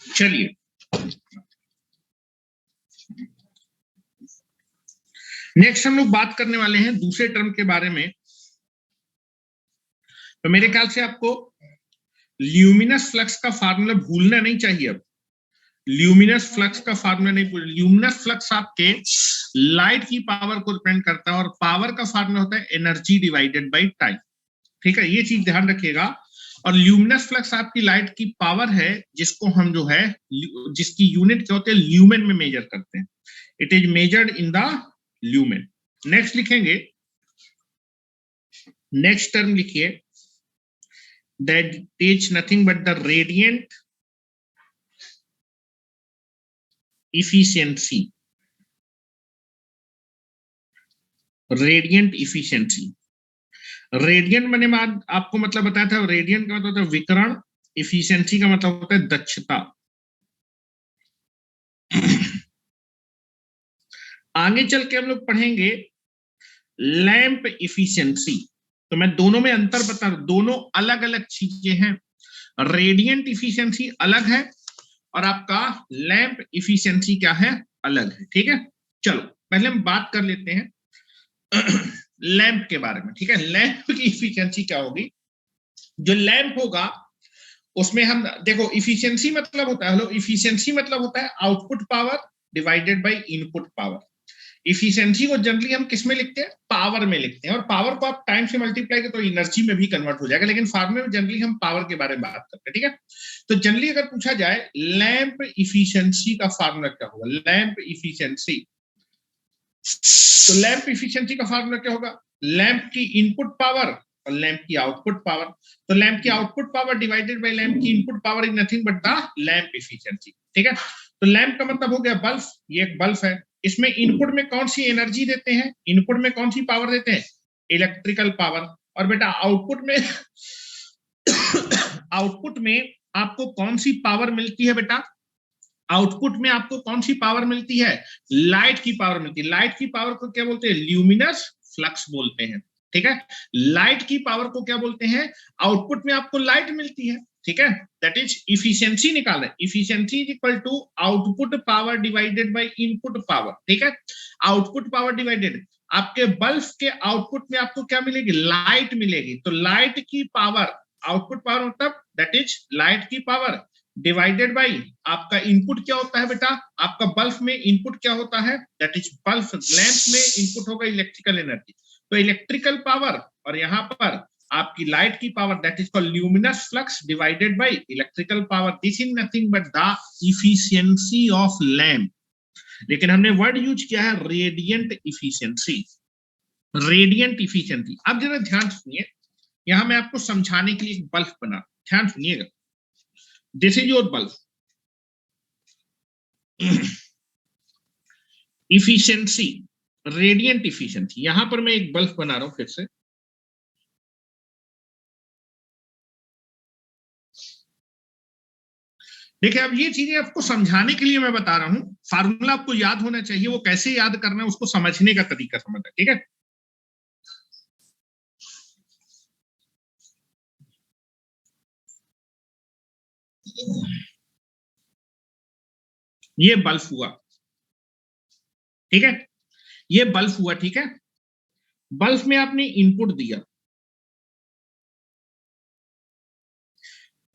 चलिए नेक्स्ट हम लोग बात करने वाले हैं दूसरे टर्म के बारे में। तो मेरे ख्याल से आपको ल्यूमिनस फ्लक्स का फार्मूला भूलना नहीं चाहिए। अब ल्यूमिनस फ्लक्स का फार्मूला नहीं भूल, ल्यूमिनस फ्लक्स आपके लाइट की पावर को डिपेंड करता है और पावर का फार्मूला होता है एनर्जी डिवाइडेड बाय टाइम। ठीक है, ये चीज ध्यान रखिएगा। और ल्यूमिनस फ्लक्स आपकी लाइट की पावर है जिसको हम जो है जिसकी यूनिट क्या होते हैं ल्यूमेन में मेजर करते हैं। It is measured in the lumen. Next लिखेंगे, नेक्स्ट टर्म लिखिए, that is nothing but the radiant efficiency। Radiant efficiency, radiant मैंने आपको मतलब बताया था, रेडियंट का मतलब होता है विकिरण, इफिशियंसी का मतलब होता है दक्षता। आगे चल के हम लोग पढ़ेंगे लैंप इफिशियंसी। तो मैं दोनों में अंतर बता रहा हूं, दोनों अलग अलग चीजें हैं। रेडियंट इफिशियंसी अलग है और आपका लैंप इफिशियंसी क्या है, अलग है। ठीक है, चलो पहले हम बात कर लेते हैं लैंप के बारे में। ठीक है, लैंप की इफिशियंसी क्या होगी। जो लैंप होगा उसमें हम देखो, इफिशियंसी मतलब होता है, इफिशियंसी मतलब होता है output power divided by input power. Efficiency को जनरली हम किस में लिखते हैं, पावर में लिखते हैं, और पावर को आप टाइम से मल्टीप्लाई करें तो एनर्जी में भी कन्वर्ट हो जाएगा, लेकिन फार्मूले में जनरली हम पावर के बारे में बात करते हैं। ठीक है, तो जनरली अगर पूछा जाए लैंप इफिशियंसी का फार्मूला क्या होगा, लैंप इफिशियंसी, तो लैंप इफिशियंसी का फार्मूला क्या होगा, लैंप की इनपुट पावर और लैंप की आउटपुट पावर। तो लैंप की output power divided by lamp की input power is nothing but the lamp efficiency. ठीक है, तो लैंप का मतलब हो गया बल्ब, ये एक बल्ब है, इसमें इनपुट में कौन सी एनर्जी देते हैं, इनपुट में कौन सी पावर देते हैं, इलेक्ट्रिकल पावर। और बेटा आउटपुट में आउटपुट में आपको कौन सी पावर मिलती है बेटा, आउटपुट में आपको कौन सी पावर मिलती है, लाइट की पावर मिलती है। लाइट की पावर को क्या बोलते हैं, ल्यूमिनस फ्लक्स बोलते हैं। ठीक है, लाइट की पावर को क्या बोलते हैं, आउटपुट में आपको लाइट मिलती है। ठीक है, दैट इज इफिशियंसी निकाल रहे, efficiency is equal to output power divided by input power. ठीक है, आउटपुट पावर डिवाइडेड, आपके बल्ब के आउटपुट में आपको क्या मिलेगी, लाइट मिलेगी। तो लाइट की पावर, आउटपुट पावर मतलब दैट इज लाइट की पावर डिवाइडेड बाई आपका इनपुट क्या होता है बेटा, आपका बल्ब में इनपुट क्या होता है, दैट इज बल्ब, लैंप में इनपुट होगा इलेक्ट्रिकल एनर्जी। तो इलेक्ट्रिकल पावर और यहाँ पर आपकी लाइट की power, that is called luminous flux divided by electrical power, this is nothing but the efficiency of lamp. लेकिन हमने वर्ड यूज किया है रेडियंट इफिशियंसी, रेडियंट इफिशियंसी। अब जरा ध्यान सुनिए, यहां मैं आपको समझाने के लिए एक बल्ब बना, ध्यान सुनिएगा, this is your bulb. Efficiency, radiant efficiency, यहां पर मैं एक बल्ब बना रहा हूं फिर से। देखिए, अब ये चीजें आपको समझाने के लिए मैं बता रहा हूं, फार्मूला आपको याद होना चाहिए, वो कैसे याद करना है उसको समझने का तरीका समझना, ठीक है। ये बल्ब हुआ, ठीक है, ये बल्ब हुआ, ठीक है। बल्ब में आपने इनपुट दिया,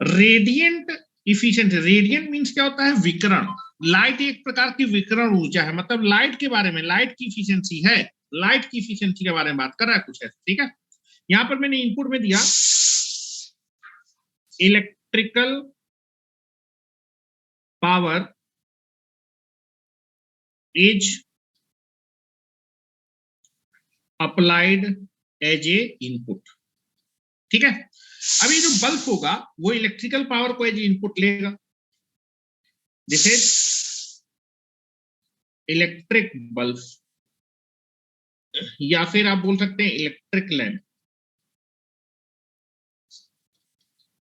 रेडियंट इफिशिएंट, रेडियंट मींस क्या होता है, विकिरण। लाइट एक प्रकार की विकिरण ऊर्जा है, मतलब लाइट के बारे में, लाइट की इफिशिएंसी है, लाइट की इफिशिएंसी के बारे में बात कर रहा है कुछ ऐसा, ठीक है। यहां पर मैंने इनपुट में दिया electrical power is applied as a input, ठीक है। अब ये जो बल्ब होगा वो इलेक्ट्रिकल पावर को एज इनपुट लेगा, दिस इज इलेक्ट्रिक बल्ब, या फिर आप बोल सकते हैं electric lamp,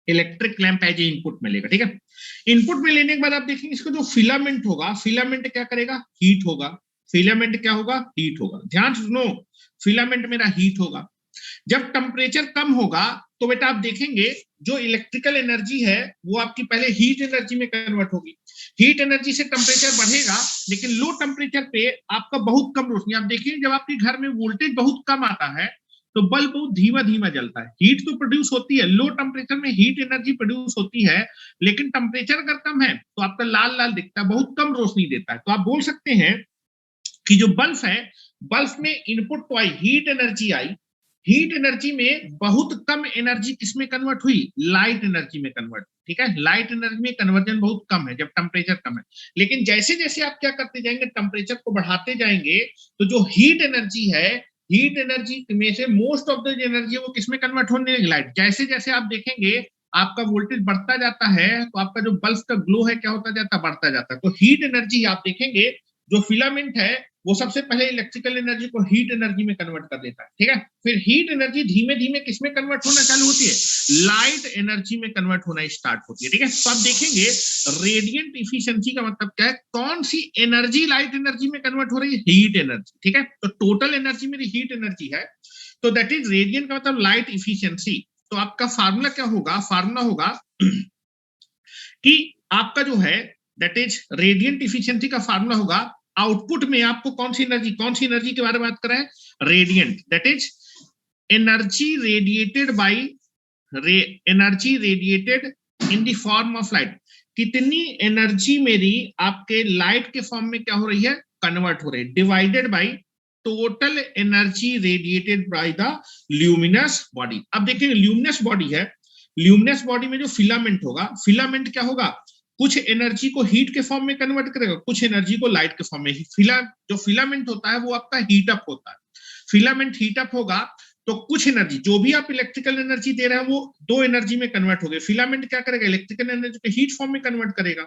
electric lamp as input में लेगा, ठीक है। इनपुट में लेने के बाद आप देखेंगे इसका जो फिलामेंट होगा, फिलामेंट क्या करेगा, हीट होगा। फिलामेंट क्या होगा, हीट होगा। ध्यान सुनो, फिलामेंट मेरा हीट होगा। जब टेम्परेचर कम होगा तो बेटा आप देखेंगे जो इलेक्ट्रिकल एनर्जी है वो आपकी पहले हीट एनर्जी में कन्वर्ट होगी। हीट एनर्जी से टेम्परेचर बढ़ेगा, लेकिन लो टेम्परेचर पे आपका बहुत कम रोशनी, आप देखिए जब आपके घर में वोल्टेज बहुत कम आता है तो बल्ब बहुत धीमा धीमा जलता है। हीट तो प्रोड्यूस होती है, लो टेम्परेचर में हीट एनर्जी प्रोड्यूस होती है, लेकिन टेम्परेचर अगर कम है तो आपका लाल लाल दिखता है, बहुत कम रोशनी देता है। तो आप बोल सकते हैं कि जो बल्ब है, बल्ब में इनपुट तो आई, हीट एनर्जी आई, हीट एनर्जी में बहुत कम एनर्जी किसमें कन्वर्ट हुई, लाइट एनर्जी में कन्वर्ट, ठीक है। लाइट एनर्जी में कन्वर्जन बहुत कम है जब टेम्परेचर कम है, लेकिन जैसे जैसे आप क्या करते जाएंगे, टेम्परेचर को बढ़ाते जाएंगे, तो जो हीट एनर्जी है, हीट एनर्जी में से मोस्ट ऑफ द एनर्जी वो किसमें कन्वर्ट होने लगी, लाइट। जैसे जैसे आप देखेंगे आपका वोल्टेज बढ़ता जाता है तो आपका जो बल्ब का ग्लो है क्या होता जाता है, बढ़ता जाता है। तो हीट एनर्जी आप देखेंगे जो फिलामेंट है वो सबसे पहले इलेक्ट्रिकल एनर्जी को हीट एनर्जी में कन्वर्ट कर देता है, ठीक है। फिर हीट एनर्जी धीमे धीमे किसमें कन्वर्ट होना चालू होती है, लाइट एनर्जी में कन्वर्ट होना स्टार्ट होती है, ठीक है। तो आप देखेंगे रेडियंट इफिशिएंसी का मतलब क्या है, कौन सी एनर्जी लाइट एनर्जी में कन्वर्ट हो रही है, हीट एनर्जी, ठीक है। तो टोटल एनर्जी मेरी हीट एनर्जी है, तो दैट इज रेडियंट का मतलब लाइट इफिशियंसी। तो आपका फार्मूला क्या होगा, फार्मूला होगा कि आपका जो है दैट इज रेडियंट इफिशियंसी का फार्मूला होगा, आउटपुट में आपको कौन सी एनर्जी के बारे में बात कर रहे हैं, radiant, that is energy radiated by energy radiated in the form of light. कितनी एनर्जी मेरी आपके लाइट के फॉर्म में क्या हो रही है, कन्वर्ट हो रही है, divided by total energy radiated by the luminous body. अब देखिए ल्यूमिनस बॉडी है, ल्यूमिनस बॉडी में जो फिलामेंट होगा, फिलामेंट क्या होगा, कुछ एनर्जी को हीट के फॉर्म में कन्वर्ट करेगा, कुछ एनर्जी को लाइट के फॉर्म में। जो फिलामेंट होता है वो आपका हीट अप होता है, फिलामेंट हीट अप होगा तो कुछ एनर्जी, जो भी आप इलेक्ट्रिकल एनर्जी दे रहे हैं वो दो एनर्जी में कन्वर्ट हो गई। फिलामेंट क्या करेगा, इलेक्ट्रिकल एनर्जी को हीट फॉर्म में कन्वर्ट करेगा,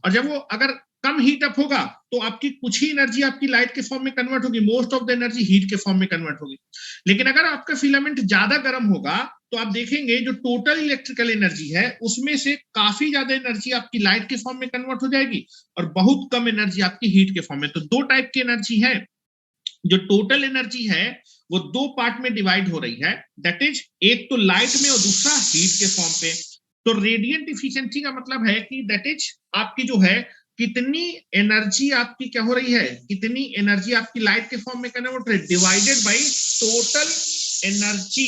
और जब वो अगर कम हीट अप होगा तो आपकी कुछ ही एनर्जी आपकी लाइट के फॉर्म में कन्वर्ट होगी, most of the energy heat के फॉर्म में कन्वर्ट होगी। लेकिन अगर आपका फिलामेंट ज्यादा गर्म होगा तो आप देखेंगे जो टोटल इलेक्ट्रिकल एनर्जी है उसमें से काफी ज्यादा एनर्जी आपकी लाइट के फॉर्म में कन्वर्ट हो जाएगी और बहुत कम एनर्जी आपकी हीट के फॉर्म में। तो दो टाइप की एनर्जी है, जो टोटल एनर्जी है वो दो पार्ट में डिवाइड हो रही है, दैट इज एक तो लाइट में और दूसरा हीट के फॉर्म पे। तो रेडियंट इफिशिएंसी का मतलब है कि दैट इज आपकी जो है कितनी एनर्जी आपकी क्या हो रही है, कितनी एनर्जी आपकी लाइट के फॉर्म में कन्वर्ट हो रही है, divided by total energy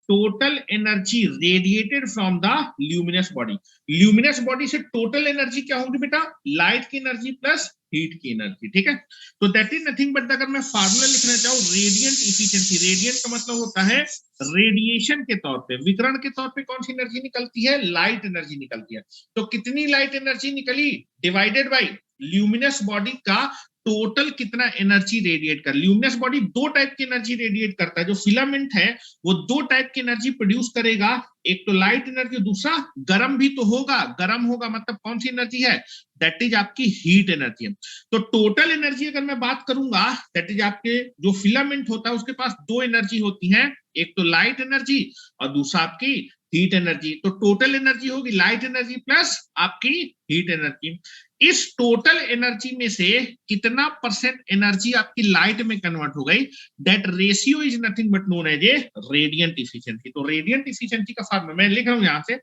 total energy radiated from the luminous body. Luminous body से टोटल एनर्जी क्या होगी बेटा? लाइट की एनर्जी प्लस हीट की एनर्जी, ठीक है। तो दैट इज नथिंग बट अगर मैं फार्मूला लिखना चाहूँ रेडियंट इफिशिएंसी, रेडियंट का मतलब होता है रेडिएशन के तौर पे, विकिरण के तौर पे कौन सी एनर्जी निकलती है? लाइट एनर्जी निकलती है। तो कितनी लाइट एनर्जी निकली डिवाइडेड बाई ल्यूमिनस बॉडी का टोटल कितना एनर्जी रेडिएट कर। ल्यूमिनस बॉडी दो टाइप की एनर्जी रेडिएट करता है। जो फिलामेंट है वो दो टाइप की एनर्जी प्रोड्यूस करेगा, एक तो लाइट एनर्जी, दूसरा गर्म भी तो होगा। गर्म होगा मतलब कौन सी एनर्जी है? दैट इज आपकी हीट एनर्जी। तो टोटल एनर्जी अगर मैं बात करूंगा, दैट इज आपके जो फिलामेंट होता है उसके पास दो एनर्जी होती है, एक तो लाइट एनर्जी और दूसरा आपकी हीट एनर्जी। तो टोटल एनर्जी होगी लाइट एनर्जी प्लस आपकी हीट एनर्जी। इस टोटल एनर्जी में से कितना परसेंट एनर्जी आपकी लाइट में कन्वर्ट हो गई, that ratio is nothing but known as a radiant efficiency. तो रेडियंट इफिशिएंसी का फॉर्मूला मैं लिख रहा हूं यहां से,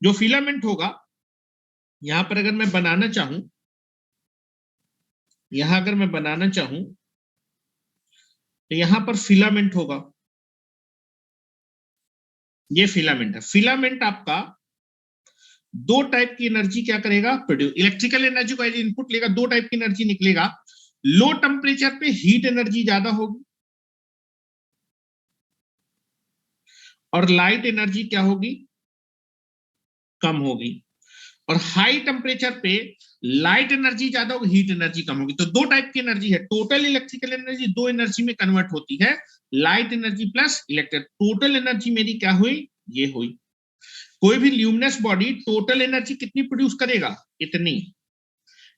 जो फिलामेंट होगा यहां पर अगर मैं बनाना चाहूं, यहां अगर मैं बनाना चाहूं तो यहां पर फिलामेंट होगा, ये फिलामेंट है। फिलामेंट आपका दो टाइप की एनर्जी क्या करेगा? प्रोड्यूस, इलेक्ट्रिकल एनर्जी को एज इनपुट लेगा, दो टाइप की एनर्जी निकलेगा। लो टेम्परेचर पे हीट एनर्जी ज्यादा होगी और लाइट एनर्जी क्या होगी? कम होगी। और हाई टेम्परेचर पे लाइट एनर्जी ज्यादा होगी, हीट एनर्जी कम होगी। तो दो टाइप की एनर्जी है। टोटल इलेक्ट्रिकल एनर्जी दो एनर्जी में कन्वर्ट होती है, light energy plus electric. Total energy मेरी क्या हुई? ये हुई। कोई भी ल्यूमिनस बॉडी टोटल एनर्जी कितनी प्रोड्यूस करेगा? इतनी,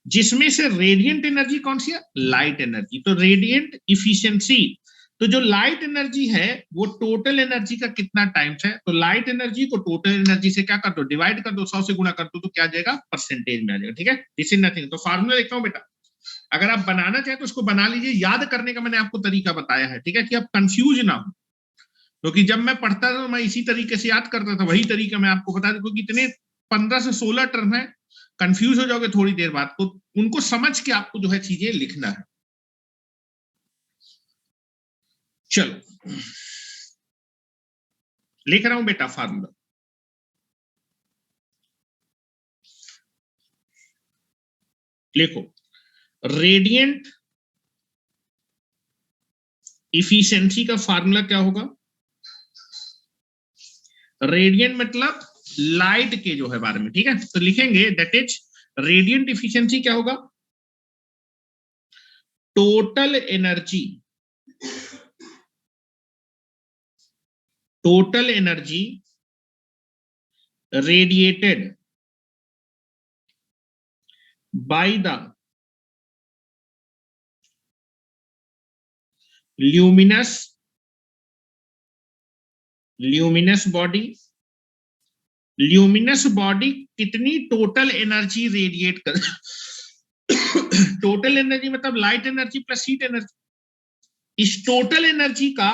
जिसमें से रेडिएंट एनर्जी कौन सी है? Light energy. तो रेडिएंट इफिशिएंसी, तो जो लाइट एनर्जी है वो टोटल एनर्जी का कितना टाइम्स है? तो लाइट एनर्जी को टोटल एनर्जी से क्या कर दो? डिवाइड कर दो, 100 से गुणा कर दो, तो क्या आ जाएगा? परसेंटेज में आ जाएगा, ठीक है। This is nothing. तो फार्मूला लिखता हूं बेटा, अगर आप बनाना चाहें तो उसको बना लीजिए। याद करने का मैंने आपको तरीका बताया है, ठीक है, कि आप कंफ्यूज ना हो। क्योंकि जब मैं पढ़ता था तो मैं इसी तरीके से याद करता था, वही तरीका मैं आपको बता दूं। क्योंकि इतने 15 से 16 टर्म है, कंफ्यूज हो जाओगे थोड़ी देर बाद को, उनको समझ के आपको जो है चीजें लिखना है। चलो लिख रहा हूं बेटा फार्मूला। लिखो, रेडिएंट इफिशिएंसी का फार्मूला क्या होगा? रेडिएंट मतलब लाइट के जो है बारे में, ठीक है। तो लिखेंगे दैट इज रेडिएंट इफिशिएंसी क्या होगा? Total energy, total energy radiated by the luminous body. Luminous body कितनी टोटल एनर्जी रेडिएट कर टोटल एनर्जी मतलब light energy plus heat energy. इस टोटल एनर्जी का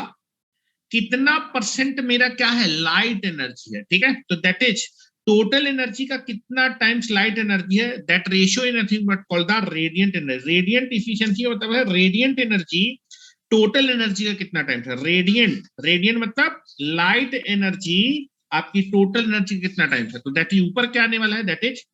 कितना परसेंट मेरा क्या है? लाइट एनर्जी है, ठीक है। तो दैट इज टोटल एनर्जी का कितना टाइम्स लाइट एनर्जी है, that ratio is nothing but called the radiant energy. Radiant efficiency मतलब है रेडिएंट एनर्जी टोटल एनर्जी का कितना टाइम्स है। रेडिएंट, रेडिएंट मतलब लाइट एनर्जी आपकी टोटल एनर्जी कितना टाइम्स है। तो दैट इज ऊपर क्या आने वाला है? That is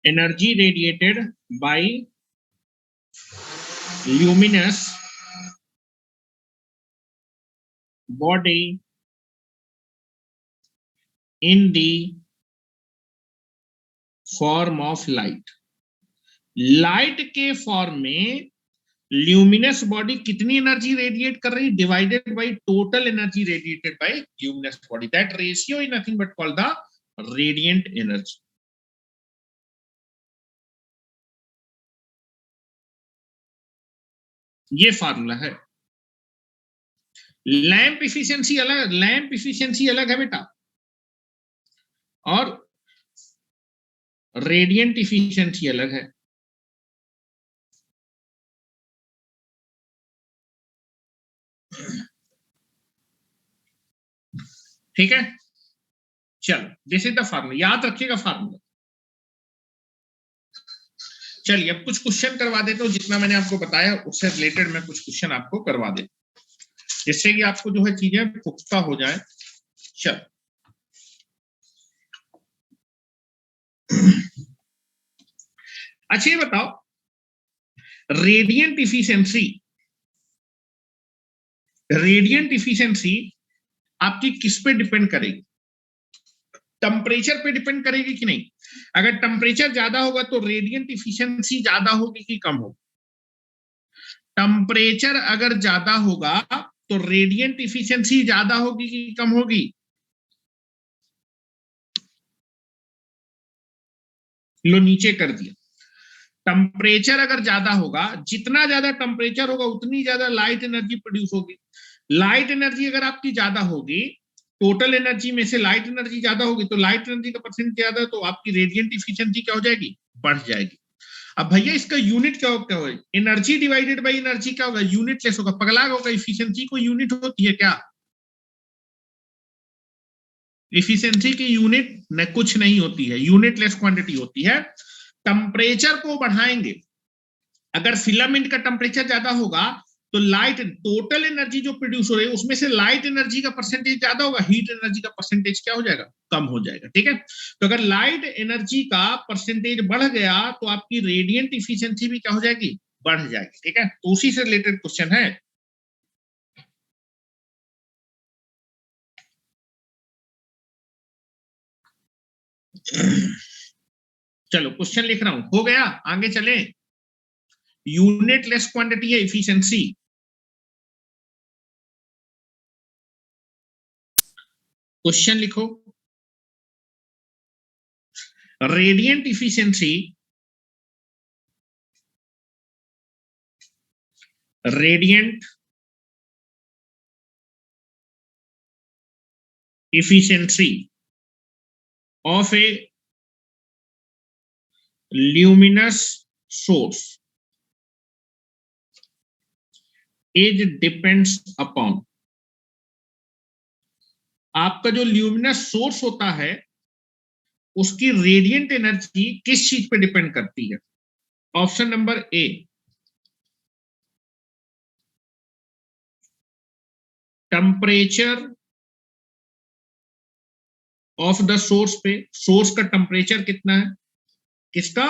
energy radiated by luminous body in the form of light. Light के फॉर्म में ल्यूमिनस बॉडी कितनी एनर्जी रेडिएट कर रही? Divided by total energy radiated by luminous body. That ratio is nothing but called the radiant energy. ये formula है। Lamp efficiency अलग, lamp efficiency अलग है बेटा, और रेडिएंट इफिशिएंसी अलग है। ठीक है, चलो दिस इज द फार्मूला, याद रखिएगा फार्मूला। चलिए अब कुछ क्वेश्चन करवा देता हूँ, जितना मैंने आपको बताया उससे रिलेटेड मैं कुछ क्वेश्चन आपको करवा देता हूँ, जिससे कि आपको जो है चीजें पुख्ता हो जाए। चलो अच्छा ये बताओ, रेडियंट इफिशिएंसी आपकी किस पे डिपेंड करेगी? टेम्परेचर पे डिपेंड करेगी कि नहीं? अगर टेम्परेचर ज्यादा होगा तो रेडियंट इफिशिएंसी ज्यादा होगी कि कम होगी? टेम्परेचर अगर ज्यादा होगा तो रेडियंट इफिशिएंसी ज्यादा होगी कि कम होगी? लो नीचे कर दिया। टेम्परेचर अगर ज्यादा होगा, जितना ज्यादा टेम्परेचर होगा उतनी ज्यादा लाइट एनर्जी प्रोड्यूस होगी। लाइट एनर्जी अगर आपकी ज्यादा होगी, टोटल एनर्जी में से लाइट एनर्जी ज्यादा होगी, तो लाइट एनर्जी का परसेंट ज्यादा, तो आपकी रेडियंट इफिशिएंसी क्या हो जाएगी? बढ़ जाएगी। अब भैया इसका यूनिट क्या होगा? एनर्जी डिवाइडेड बाई एनर्जी क्या होगा? यूनिटलेस होगा, पगला होगा। इफिशिएंसी को यूनिट होती है क्या? इफिशिएंसी की यूनिट न कुछ नहीं होती है, यूनिटलेस क्वांटिटी होती है। टेम्परेचर को बढ़ाएंगे, अगर फिलामेंट का टेम्परेचर ज्यादा होगा तो लाइट टोटल एनर्जी जो प्रोड्यूस हो रही है उसमें से लाइट एनर्जी का परसेंटेज ज्यादा होगा, हीट एनर्जी का परसेंटेज क्या हो जाएगा? कम हो जाएगा। ठीक है, तो अगर लाइट एनर्जी का परसेंटेज बढ़ गया तो आपकी रेडियंट इफिशिएंसी भी क्या हो जाएगी? बढ़ जाएगी। ठीक है, तो उसी से रिलेटेड क्वेश्चन है। चलो क्वेश्चन लिख रहा हूं, हो गया, आगे चले। यूनिटलेस क्वांटिटी है इफिशिएंसी। क्वेश्चन लिखो, radiant efficiency, radiant efficiency of a luminous source is depends upon, आपका जो ल्यूमिनस सोर्स होता है उसकी रेडियंट एनर्जी किस चीज पे डिपेंड करती है? Option number A, temperature of the source पे, सोर्स का टेम्परेचर कितना है? किसका?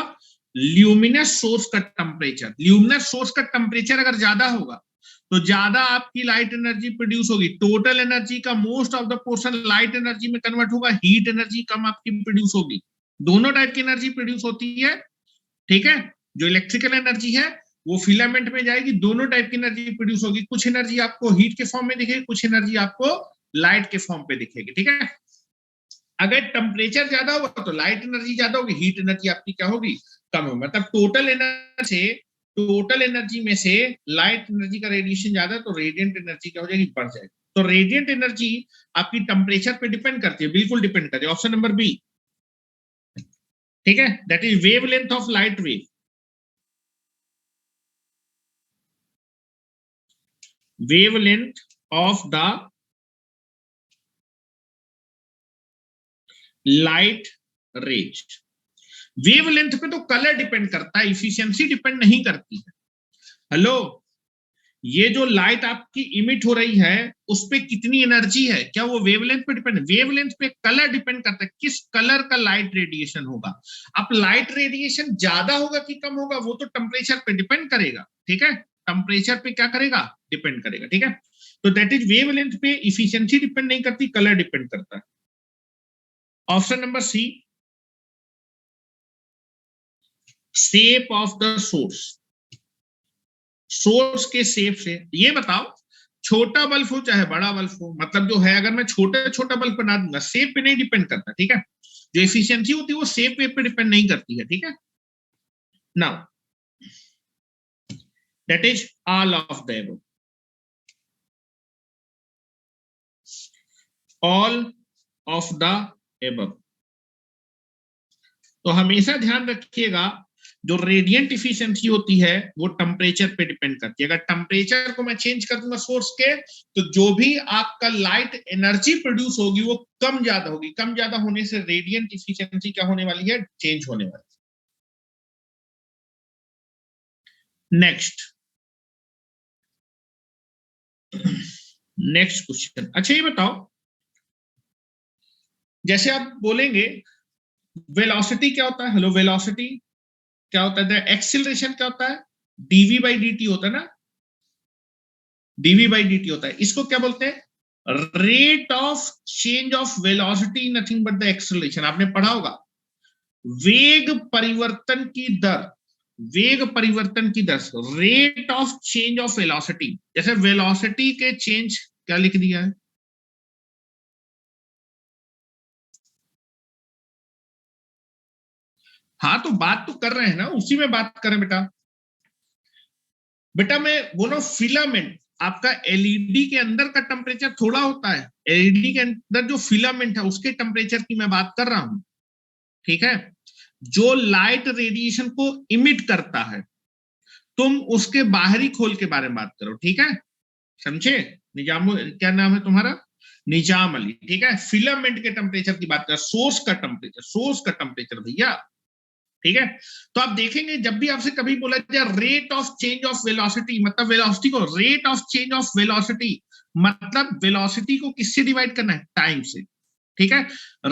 ल्यूमिनस सोर्स का टेम्परेचर। ल्यूमिनस सोर्स का टेम्परेचर अगर ज्यादा होगा तो ज्यादा आपकी लाइट एनर्जी प्रोड्यूस होगी। टोटल एनर्जी का most of the portion light energy में कन्वर्ट होगा, हीट एनर्जी कम आपकी प्रोड्यूस होगी। दोनों टाइप की एनर्जी प्रोड्यूस होती है। ठीक है, जो इलेक्ट्रिकल एनर्जी है वो फिलामेंट में जाएगी, दोनों टाइप की एनर्जी प्रोड्यूस होगी। कुछ एनर्जी आपको हीट के फॉर्म में दिखेगी, कुछ एनर्जी आपको लाइट के फॉर्म पे दिखेगी। ठीक है, अगर टेम्परेचर ज्यादा होगा तो लाइट एनर्जी ज्यादा होगी, हीट एनर्जी आपकी क्या होगी? कम होगी। मतलब टोटल एनर्जी में से लाइट एनर्जी का रेडिएशन ज्यादा, तो रेडियंट एनर्जी क्या हो जाएगी? बढ़ जाएगी। तो रेडियंट एनर्जी आपकी टेम्परेचर पे डिपेंड करती है, बिल्कुल डिपेंड करती है। ऑप्शन नंबर बी, ठीक है, that is wavelength of light wave. Wavelength of the light rays. Wavelength पे तो कलर डिपेंड करता है, इफिशियंसी डिपेंड नहीं करती है। हेलो, ये जो लाइट आपकी इमिट हो रही है उस पे कितनी एनर्जी है, क्या वो वेवलेंथ पे डिपेंड? वेवलेंथ पे कलर डिपेंड करता है, किस कलर का लाइट रेडिएशन होगा। अब लाइट रेडिएशन ज्यादा होगा कि कम होगा वो तो टेम्परेचर पे डिपेंड करेगा। ठीक है, टेम्परेचर पे क्या करेगा? डिपेंड करेगा। ठीक है, तो दैट इज वेवलेंथ पे इफिशियंसी डिपेंड नहीं करती, कलर डिपेंड करता है। Option number C, shape of the source. Source के शेप से ये बताओ, छोटा बल्ब हो चाहे बड़ा बल्ब हो, मतलब जो है अगर मैं छोटा छोटा बल्ब बना दूंगा, शेप पे नहीं डिपेंड करता। ठीक है, जो एफिशिएंसी होती है वो शेप पे डिपेंड नहीं करती है। ठीक है, now that is all of the above, all of the above. तो हमेशा ध्यान रखिएगा, जो रेडियंट इफिशिएंसी होती है वो टेम्परेचर पे डिपेंड करती है। अगर टेम्परेचर को मैं चेंज कर दूंगा सोर्स के, तो जो भी आपका लाइट एनर्जी प्रोड्यूस होगी वो कम ज्यादा होगी। कम ज्यादा होने से रेडियंट इफिशिएंसी क्या होने वाली है, चेंज होने वाली है। Next question. अच्छा ये बताओ, जैसे आप बोलेंगे वेलोसिटी क्या होता है, हेलो वेलोसिटी क्या होता है, एक्सीलरेशन क्या होता है, डीवी बाई डी टी होता है ना, डीवी बाई डी टी होता है। इसको क्या बोलते हैं, rate of change of velocity, nothing but the acceleration. आपने पढ़ा होगा वेग परिवर्तन की दर, वेग परिवर्तन की दर, rate of change of velocity. जैसे वेलोसिटी के चेंज क्या लिख दिया है, हाँ तो बात तो कर रहे हैं ना, उसी में बात करें बेटा। बेटा मैं बोलो फिलामेंट, आपका एलईडी के अंदर का टेम्परेचर थोड़ा होता है, एलईडी के अंदर जो फिलामेंट है उसके टेम्परेचर की मैं बात कर रहा हूं, ठीक है। जो लाइट रेडिएशन को इमिट करता है, तुम उसके बाहरी खोल के बारे में बात करो, ठीक है, समझे। निजाम, क्या नाम है तुम्हारा, निजाम अली, ठीक है। फिलामेंट के टेम्परेचर की बात कर, सोर्स का टेम्परेचर, सोर्स का टेम्परेचर भैया, ठीक है। तो आप देखेंगे जब भी आपसे कभी बोला जाए rate of change of velocity, मतलब वेलोसिटी को rate of change of velocity, मतलब वेलोसिटी को किससे डिवाइड करना है, टाइम से, ठीक है।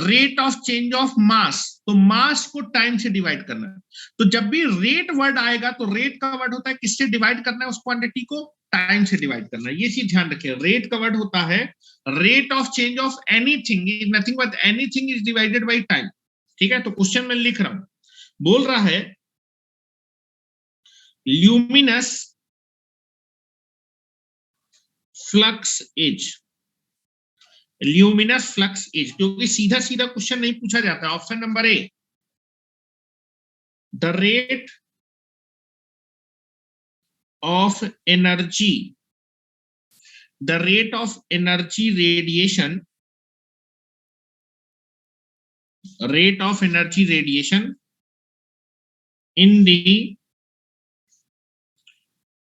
Rate of change of mass, तो मास को टाइम से डिवाइड करना है। तो जब भी रेट वर्ड आएगा तो रेट का वर्ड होता है किससे डिवाइड करना है, उस क्वांटिटी को टाइम से डिवाइड करना है। ये चीज ध्यान रखिए, रेट का वर्ड होता है rate of change of anything is nothing but anything is divided by time, ठीक है। तो क्वेश्चन में लिख रहा हूं, बोल रहा है luminous flux as, luminous flux as, क्योंकि सीधा सीधा क्वेश्चन नहीं पूछा जाता। Option number A, the rate of energy, the rate of energy radiation, rate of energy radiation in the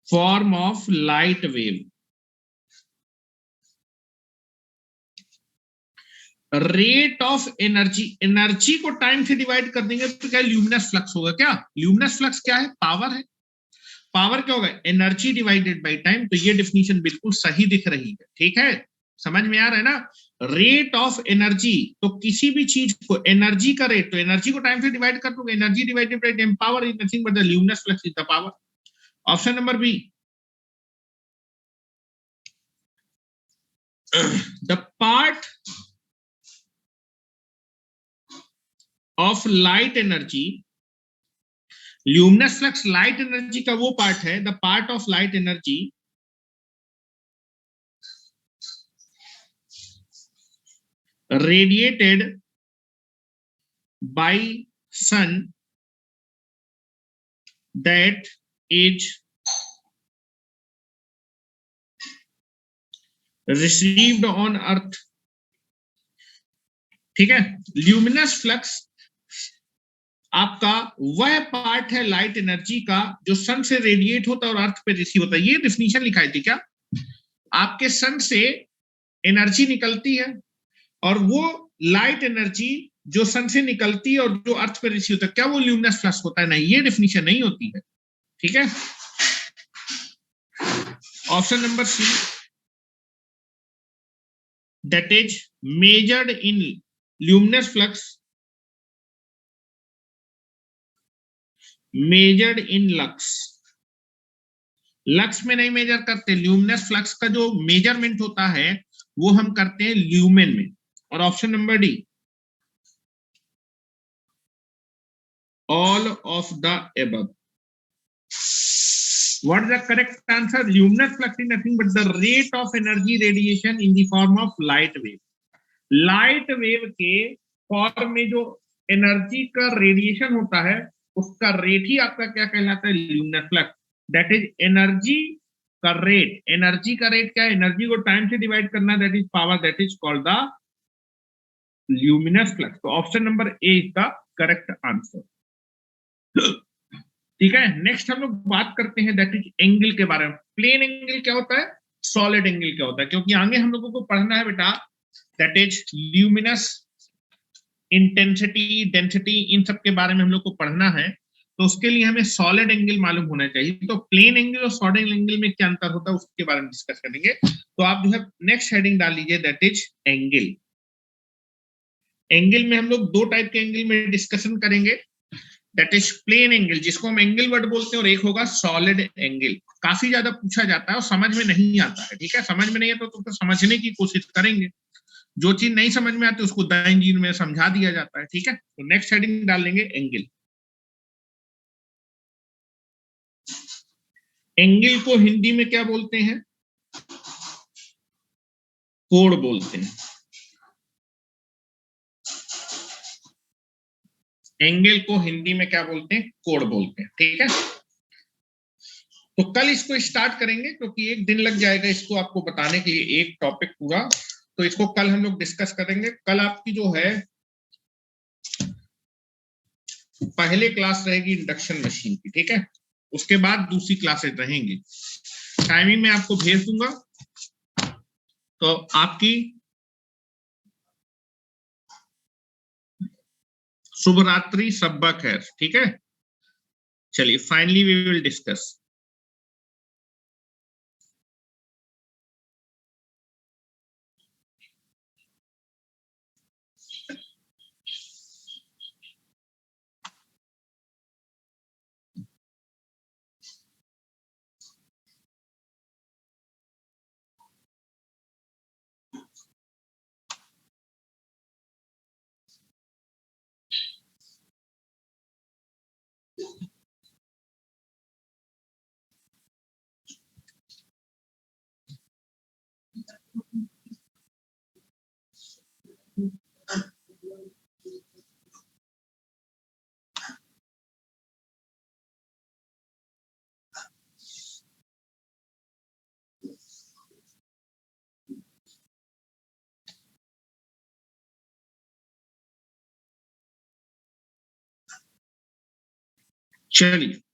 form of light wave, rate of energy, energy को time से divide कर देंगे तो क्या ल्यूमिनस फ्लक्स होगा, क्या ल्यूमिनस फ्लक्स क्या है, पावर है। पावर क्या होगा, एनर्जी डिवाइडेड बाय टाइम। तो ये डेफिनेशन बिल्कुल सही दिख रही है, ठीक है, समझ में आ रहा है ना। रेट ऑफ एनर्जी, तो किसी भी चीज को एनर्जी का रेट, तो एनर्जी को टाइम से डिवाइड कर दोगे, energy divided by time, power is nothing but the luminous flux is the power. Option number B, the part of light energy, luminous flux light energy का वो part है, the part of light energy radiated by sun that is received on earth, ठीक है। Luminous flux आपका वह part है light energy का जो सन से रेडिएट होता है और अर्थ पे रिसीव होता है। ये डिफिनीशन लिखाई थी क्या, आपके सन से एनर्जी निकलती है और वो लाइट एनर्जी जो सन से निकलती है और जो अर्थ पे रिसीव होता है, क्या वो ल्यूमिनस फ्लक्स होता है, नहीं, ये डेफिनेशन नहीं होती है, ठीक है। Option number C, that is measured in luminous flux, measured in lux, lux में नहीं मेजर करते, ल्यूमिनस फ्लक्स का जो मेजरमेंट होता है वो हम करते हैं ल्यूमेन में। और option number D, all of the above. What is the correct answer? Luminous flux is nothing but the rate of energy radiation in the form of light wave. Light wave के form में जो energy का radiation होता है उसका rate ही आपका क्या कहलाता है, luminous flux. That is energy का रेट, एनर्जी का रेट क्या है, एनर्जी को टाइम से डिवाइड करना, that is power, that is called the luminous flux. तो option number A is the correct answer. ठीक है। नेक्स्ट हम लोग बात करते हैं दैट इज एंगल के बारे में। प्लेन एंगल क्या होता है, सॉलिड एंगल क्या होता है, क्योंकि आगे हम लोगों को पढ़ना है बेटा that is luminous, intensity, density, इन सब के बारे में हम लोग को पढ़ना है। तो उसके लिए हमें सॉलिड एंगल मालूम होना चाहिए। तो प्लेन एंगल और सॉलिड एंगल में क्या अंतर होता है उसके बारे में डिस्कस करेंगे। तो आप जो है नेक्स्ट हेडिंग डाल लीजिए दैट इज एंगल। एंगल में हम लोग दो टाइप के एंगल में डिस्कशन करेंगे, दैट इज प्लेन एंगल जिसको हम एंगल वर्ड बोलते हैं, और एक होगा सॉलिड एंगल। काफी ज्यादा पूछा जाता है और समझ में नहीं आता है। ठीक है, समझ में नहीं आता तो समझने की कोशिश करेंगे। जो चीज नहीं समझ में आती उसको दाएं जीन में समझा दिया जाता है। ठीक है, तो नेक्स्ट हेडिंग डाल लेंगे एंगल। एंगल को हिंदी में क्या बोलते हैं, कोण बोलते हैं। एंगल को हिंदी में क्या बोलते हैं, कोण बोलते हैं। ठीक है, तो कल इसको स्टार्ट करेंगे क्योंकि एक दिन लग जाएगा इसको आपको बताने के लिए, एक टॉपिक पूरा। तो इसको कल हम लोग डिस्कस करेंगे। कल आपकी जो है पहले क्लास रहेगी इंडक्शन मशीन की। ठीक है, उसके बाद दूसरी क्लासेस रहेंगी। टाइमिंग मैं आपको भेज दूंगा। तो आपकी शुभ रात्रि, सब्बा खैर। ठीक है, चलिए फाइनली वी विल डिस्कस। चलिए